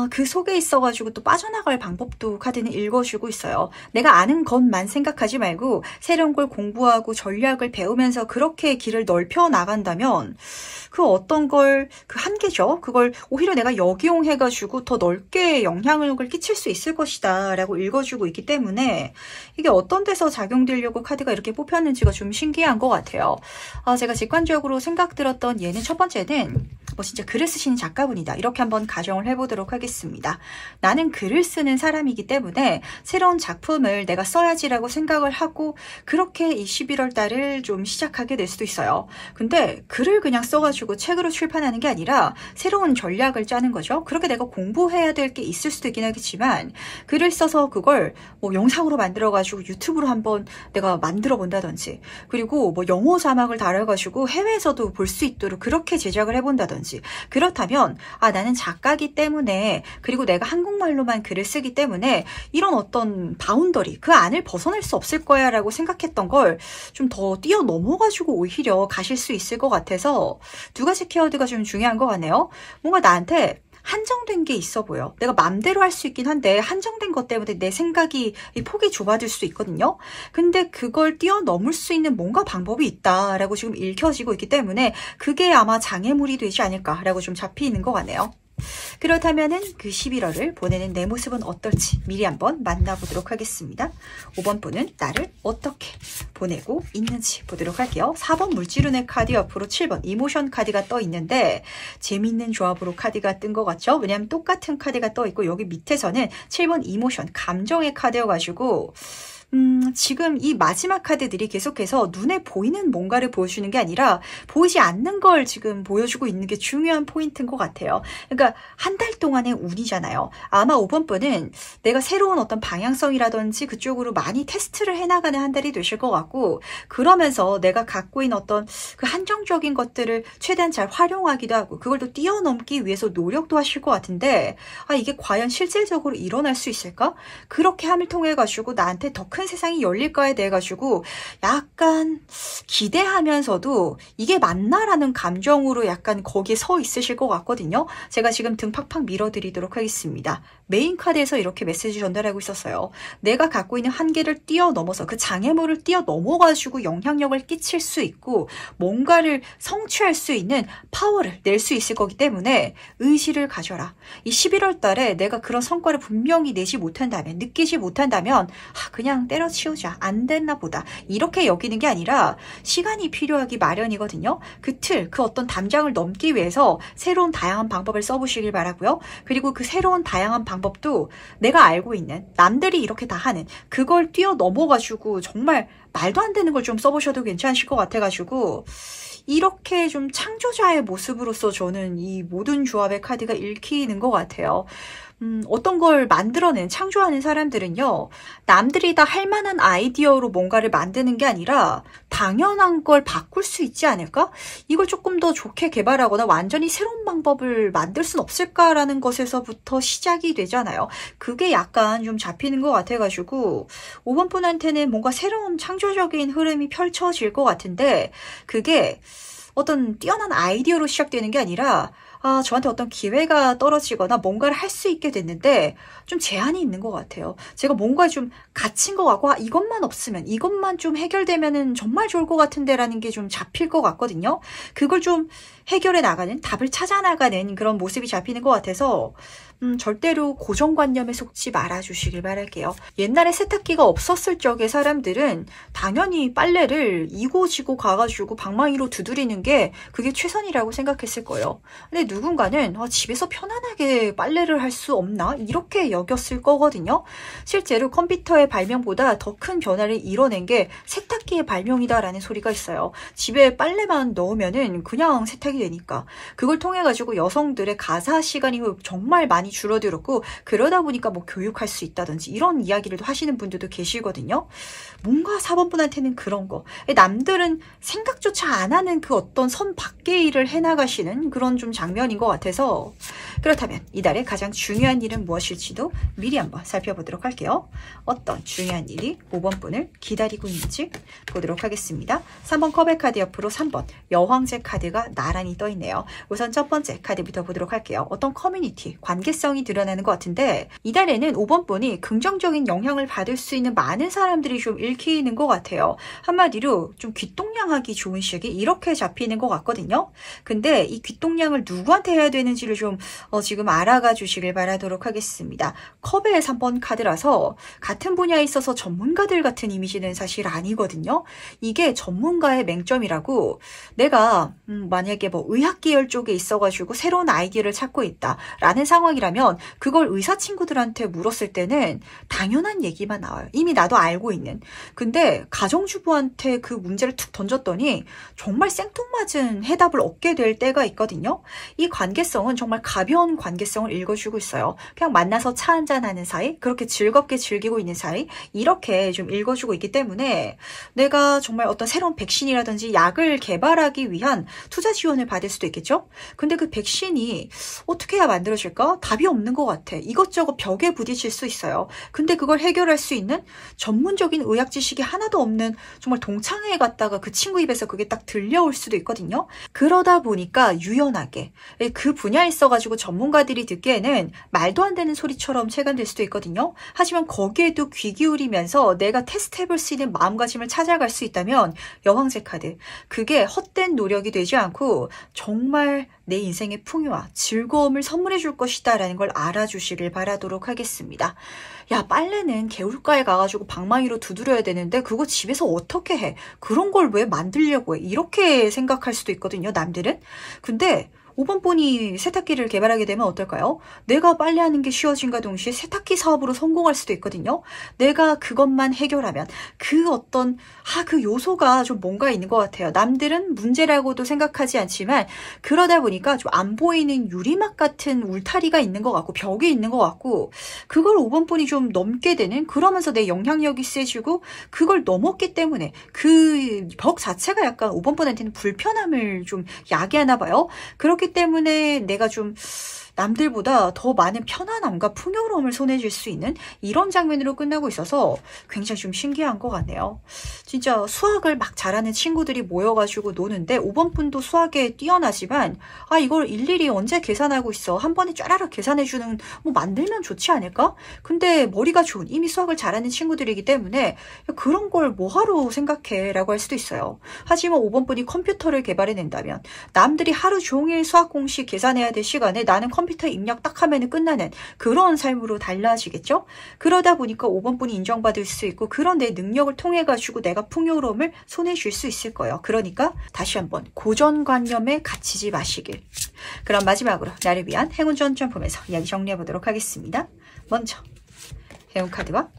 그 속에 있어가지고 또 빠져나갈 방법도 카드는 읽어주고 있어요. 내가 아는 것만 생각하지 말고 새로운 걸 공부하고 전략을 배우면서 그렇게 길을 넓혀 나간다면 그 어떤 걸, 그 한계죠. 그걸 오히려 내가 역이용해가지고 더 넓게 영향력을 끼칠 수 있을 것이다 라고 읽어주고 있기 때문에 이게 어떤 데서 작용되려고 카드가 이렇게 뽑혔는지가 좀 신기한 것 같아요. 제가 직관적으로 생각 들었던 얘는 첫 번째는 뭐 진짜 글을 쓰시는 작가분이다, 이렇게 한번 가정을 해보도록 하겠습니다. 나는 글을 쓰는 사람이기 때문에 새로운 작품을 내가 써야지라고 생각을 하고 그렇게 이 11월 달을 좀 시작하게 될 수도 있어요. 근데 글을 그냥 써가지고 책으로 출판하는 게 아니라 새로운 전략을 짜는 거죠. 그렇게 내가 공부해야 될 게 있을 수도 있긴 하겠지만 글을 써서 그걸 뭐 영상으로 만들어가지고 유튜브로 한번 내가 만들어 본다든지, 그리고 뭐 영어 자막을 달아가지고 해외에서도 볼 수 있도록 그렇게 제작을 해본다든지, 그렇다면 나는 작가기 때문에, 그리고 내가 한국말로만 글을 쓰기 때문에 이런 어떤 바운더리, 그 안을 벗어날 수 없을 거야 라고 생각했던 걸 좀 더 뛰어넘어가지고 오히려 가실 수 있을 것 같아서 두 가지 키워드가 좀 중요한 것 같네요. 뭔가 나한테 한정된 게 있어 보여. 내가 맘대로 할 수 있긴 한데 한정된 것 때문에 내 생각이 폭이 좁아질 수 있거든요. 근데 그걸 뛰어넘을 수 있는 뭔가 방법이 있다라고 지금 읽혀지고 있기 때문에 그게 아마 장애물이 되지 않을까라고 좀 잡히는 것 같네요. 그렇다면은 그 11월을 보내는 내 모습은 어떨지 미리 한번 만나보도록 하겠습니다. 5번 분은 나를 어떻게 보내고 있는지 보도록 할게요. 4번 물질운의 카드 옆으로 7번 이모션 카드가 떠 있는데 재미있는 조합으로 카드가 뜬 것 같죠? 왜냐하면 똑같은 카드가 떠 있고 여기 밑에서는 7번 이모션, 감정의 카드여가지고 지금 이 마지막 카드들이 계속해서 눈에 보이는 뭔가를 보여주는 게 아니라 보이지 않는 걸 지금 보여주고 있는 게 중요한 포인트인 것 같아요. 그러니까 한 달 동안의 운이잖아요. 아마 5번 분은 내가 새로운 어떤 방향성이라든지 그쪽으로 많이 테스트를 해나가는 한 달이 되실 것 같고, 그러면서 내가 갖고 있는 어떤 그 한정적인 것들을 최대한 잘 활용하기도 하고 그걸 또 뛰어넘기 위해서 노력도 하실 것 같은데, 이게 과연 실질적으로 일어날 수 있을까? 그렇게 함을 통해 가지고 나한테 더 큰 세상이 열릴까에 대해 가지고 약간 기대하면서도 이게 맞나라는 감정으로 약간 거기에 서 있으실 것 같거든요. 제가 지금 등 팍팍 밀어드리도록 하겠습니다. 메인 카드에서 이렇게 메시지 전달하고 있었어요. 내가 갖고 있는 한계를 뛰어넘어서 그 장애물을 뛰어넘어가지고 영향력을 끼칠 수 있고 뭔가를 성취할 수 있는 파워를 낼 수 있을 거기 때문에 의지를 가져라. 이 11월 달에 내가 그런 성과를 분명히 내지 못한다면, 느끼지 못한다면 그냥 때려치우자, 안 됐나 보다, 이렇게 여기는 게 아니라 시간이 필요하기 마련이거든요. 그 틀, 그 어떤 담장을 넘기 위해서 새로운 다양한 방법을 써보시길 바라고요. 그리고 그 새로운 다양한 방법도 내가 알고 있는, 남들이 이렇게 다 하는 그걸 뛰어넘어가지고 정말 말도 안 되는 걸 좀 써보셔도 괜찮으실 것 같아가지고 이렇게 좀 창조자의 모습으로서 저는 이 모든 조합의 카드가 읽히는 것 같아요. 어떤 걸 만들어낸, 창조하는 사람들은요, 남들이 다 할 만한 아이디어로 뭔가를 만드는 게 아니라 당연한 걸 바꿀 수 있지 않을까? 이걸 조금 더 좋게 개발하거나 완전히 새로운 방법을 만들 순 없을까라는 것에서부터 시작이 되잖아요. 그게 약간 좀 잡히는 것 같아가지고 5번 분한테는 뭔가 새로운 창조적인 흐름이 펼쳐질 것 같은데, 그게 어떤 뛰어난 아이디어로 시작되는 게 아니라 저한테 어떤 기회가 떨어지거나 뭔가를 할 수 있게 됐는데 좀 제한이 있는 것 같아요. 제가 뭔가 좀 갇힌 것 같고 이것만 없으면, 이것만 좀 해결되면은 정말 좋을 것 같은데 라는 게 좀 잡힐 것 같거든요. 그걸 좀 해결해 나가는, 답을 찾아 나가는 그런 모습이 잡히는 것 같아서 절대로 고정관념에 속지 말아주시길 바랄게요. 옛날에 세탁기가 없었을 적에 사람들은 당연히 빨래를 이고지고 가가지고 방망이로 두드리는 게 그게 최선이라고 생각했을 거예요. 근데 누군가는 집에서 편안하게 빨래를 할 수 없나? 이렇게 여겼을 거거든요. 실제로 컴퓨터의 발명보다 더 큰 변화를 이뤄낸 게 세탁기의 발명이다라는 소리가 있어요. 집에 빨래만 넣으면은 그냥 세탁이 되니까. 그걸 통해 가지고 여성들의 가사 시간이 정말 많이 줄어들었고, 그러다 보니까 뭐 교육할 수 있다든지 이런 이야기를 하시는 분들도 계시거든요. 뭔가 4번 분한테는 그런 거, 남들은 생각조차 안 하는 그 어떤 선 밖의 일을 해나가시는 그런 좀 장면인 것 같아서, 그렇다면 이달의 가장 중요한 일은 무엇일지도 미리 한번 살펴보도록 할게요. 어떤 중요한 일이 5번 분을 기다리고 있는지 보도록 하겠습니다. 3번 컵의 카드 옆으로 3번 여왕제 카드가 나란히 떠 있네요. 우선 첫 번째 카드부터 보도록 할게요. 어떤 커뮤니티, 관계성이 드러나는 것 같은데, 이달에는 5번 분이 긍정적인 영향을 받을 수 있는 많은 사람들이 좀 읽히는 것 같아요. 한마디로 좀 귀동냥하기 좋은 시기, 이렇게 잡히는 것 같거든요. 근데 이 귀동냥을 누구한테 해야 되는지를 좀 지금 알아가 주시길 바라도록 하겠습니다. 컵의 3번 카드라서 같은 분야에 있어서 전문가들 같은 이미지는 사실 아니거든요. 이게 전문가의 맹점이라고, 내가 만약에 뭐 의학 계열 쪽에 있어가지고 새로운 아이디어를 찾고 있다라는 상황이라면 그걸 의사 친구들한테 물었을 때는 당연한 얘기만 나와요. 이미 나도 알고 있는. 근데 가정주부한테 그 문제를 툭 던졌더니 정말 생뚱맞은 해답을 얻게 될 때가 있거든요. 이 관계성은 정말 가벼운 관계성을 읽어주고 있어요. 그냥 만나서 차 한잔하는 사이, 그렇게 즐겁게 즐기고 있는 사이, 이렇게 좀 읽어주고 있기 때문에 내가 정말 어떤 새로운 백신이라든지 약을 개발하기 위한 투자 지원을 받을 수도 있겠죠? 근데 그 백신이 어떻게 해야 만들어질까? 답이 없는 것 같아. 이것저것 벽에 부딪힐 수 있어요. 근데 그걸 해결할 수 있는 전문적인 의학 지식이 하나도 없는 정말 동창회에 갔다가 그 친구 입에서 그게 딱 들려올 수도 있거든요. 그러다 보니까 유연하게 그 분야에 있어가지고 전문가들이 듣기에는 말도 안 되는 소리처럼 체감될 수도 있거든요. 하지만 거기에도 귀 기울이면서 내가 테스트해볼 수 있는 마음가짐을 찾아갈 수 있다면 여왕제 카드, 그게 헛된 노력이 되지 않고 정말 내 인생의 풍요와 즐거움을 선물해 줄 것이다 라는 걸 알아주시길 바라도록 하겠습니다. 야, 빨래는 개울가에 가가지고 방망이로 두드려야 되는데 그거 집에서 어떻게 해? 그런 걸 왜 만들려고 해? 이렇게 생각할 수도 있거든요, 남들은. 근데 5번 분이 세탁기를 개발하게 되면 어떨까요? 내가 빨래하는 게 쉬워진과 동시에 세탁기 사업으로 성공할 수도 있거든요. 내가 그것만 해결하면 그 어떤 그 요소가 좀 뭔가 있는 것 같아요. 남들은 문제라고도 생각하지 않지만 그러다 보니까 좀 안 보이는 유리막 같은 울타리가 있는 것 같고 벽이 있는 것 같고, 그걸 5번 분이 좀 넘게 되는, 그러면서 내 영향력이 세지고 그걸 넘었기 때문에 그 벽 자체가 약간 5번 분한테는 불편함을 좀 야기하나 봐요. 그렇기 때문에 내가 좀 남들보다 더 많은 편안함과 풍요로움을 손에 쥘 수 있는 이런 장면으로 끝나고 있어서 굉장히 좀 신기한 것 같네요. 진짜 수학을 막 잘하는 친구들이 모여가지고 노는데 5번 분도 수학에 뛰어나지만 이걸 일일이 언제 계산하고 있어, 한 번에 쫘라락 계산해주는 뭐 만들면 좋지 않을까? 근데 머리가 좋은, 이미 수학을 잘하는 친구들이기 때문에 그런 걸 뭐하러 생각해 라고 할 수도 있어요. 하지만 5번 분이 컴퓨터를 개발해낸다면 남들이 하루 종일 수학 공식 계산해야 될 시간에 나는 컴퓨터 입력 딱 하면 끝나는 그런 삶으로 달라지겠죠? 그러다 보니까 5번 분이 인정받을 수 있고 그런 내 능력을 통해 가지고 내가 풍요로움을 손에 쥘 수 있을 거예요. 그러니까 다시 한번 고정관념에 갇히지 마시길. 그럼 마지막으로 나를 위한 행운 전점 보면서 이야기 정리해 보도록 하겠습니다. 먼저 행운 카드와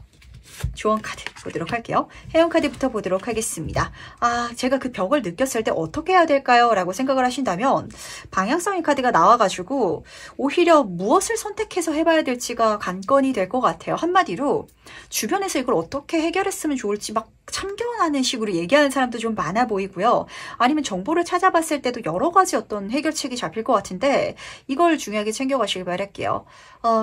조언 카드 보도록 할게요. 해운 카드부터 보도록 하겠습니다. 아, 제가 그 벽을 느꼈을 때 어떻게 해야 될까요? 라고 생각을 하신다면 방향성의 카드가 나와가지고 오히려 무엇을 선택해서 해봐야 될지가 관건이 될 것 같아요. 한마디로 주변에서 이걸 어떻게 해결했으면 좋을지 막 참견하는 식으로 얘기하는 사람도 좀 많아 보이고요. 아니면 정보를 찾아봤을 때도 여러 가지 어떤 해결책이 잡힐 것 같은데 이걸 중요하게 챙겨가시길 바랄게요.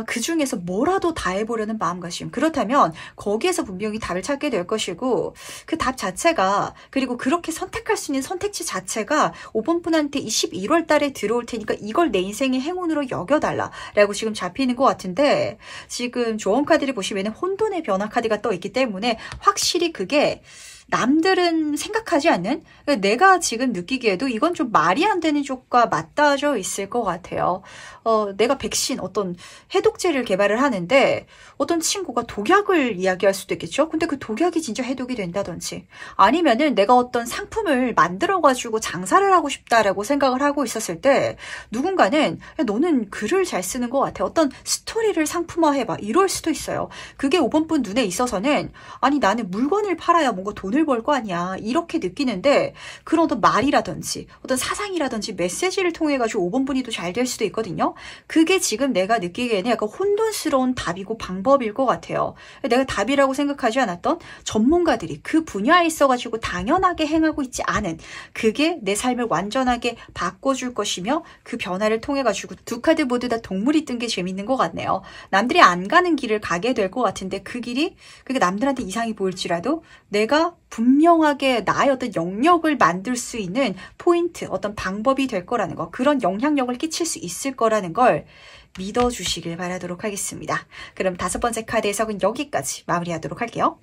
그 중에서 뭐라도 다 해보려는 마음가짐. 그렇다면 거기에서 분명히 답을 찾게 될 것이고 그 답 자체가 그리고 그렇게 선택할 수 있는 선택지 자체가 5번 분한테 11월 달에 들어올 테니까 이걸 내 인생의 행운으로 여겨달라 라고 지금 잡히는 것 같은데 지금 조언 카드를 보시면 혼돈의 변화 카드가 떠 있기 때문에 확실히 그게 남들은 생각하지 않는 내가 지금 느끼기에도 이건 좀 말이 안 되는 쪽과 맞닿아져 있을 것 같아요. 내가 백신 어떤 해독제를 개발을 하는데 어떤 친구가 독약을 이야기할 수도 있겠죠. 근데 그 독약이 진짜 해독이 된다든지 아니면은 내가 어떤 상품을 만들어 가지고 장사를 하고 싶다라고 생각을 하고 있었을 때 누군가는 야, 너는 글을 잘 쓰는 것 같아. 어떤 스토리를 상품화해봐. 이럴 수도 있어요. 그게 5번 분 눈에 있어서는 아니 나는 물건을 팔아야 뭔가 돈을 벌 거 아니야. 이렇게 느끼는데 그런 어떤 말이라든지 어떤 사상이라든지 메시지를 통해 가지고 5번 분이 더 잘 될 수도 있거든요. 그게 지금 내가 느끼기에는 약간 혼돈스러운 답이고 방법일 것 같아요. 내가 답이라고 생각하지 않았던 전문가들이 그 분야에 있어가지고 당연하게 행하고 있지 않은 그게 내 삶을 완전하게 바꿔줄 것이며 그 변화를 통해 가지고 두 카드 모두 다 동물이 뜬 게 재밌는 것 같네요. 남들이 안 가는 길을 가게 될 것 같은데 그 길이 그게 남들한테 이상이 보일지라도 내가 분명하게 나의 어떤 영역을 만들 수 있는 포인트, 어떤 방법이 될 거라는 거, 그런 영향력을 끼칠 수 있을 거라는 걸 믿어주시길 바라도록 하겠습니다. 그럼 5번째 카드 해석은 여기까지 마무리하도록 할게요.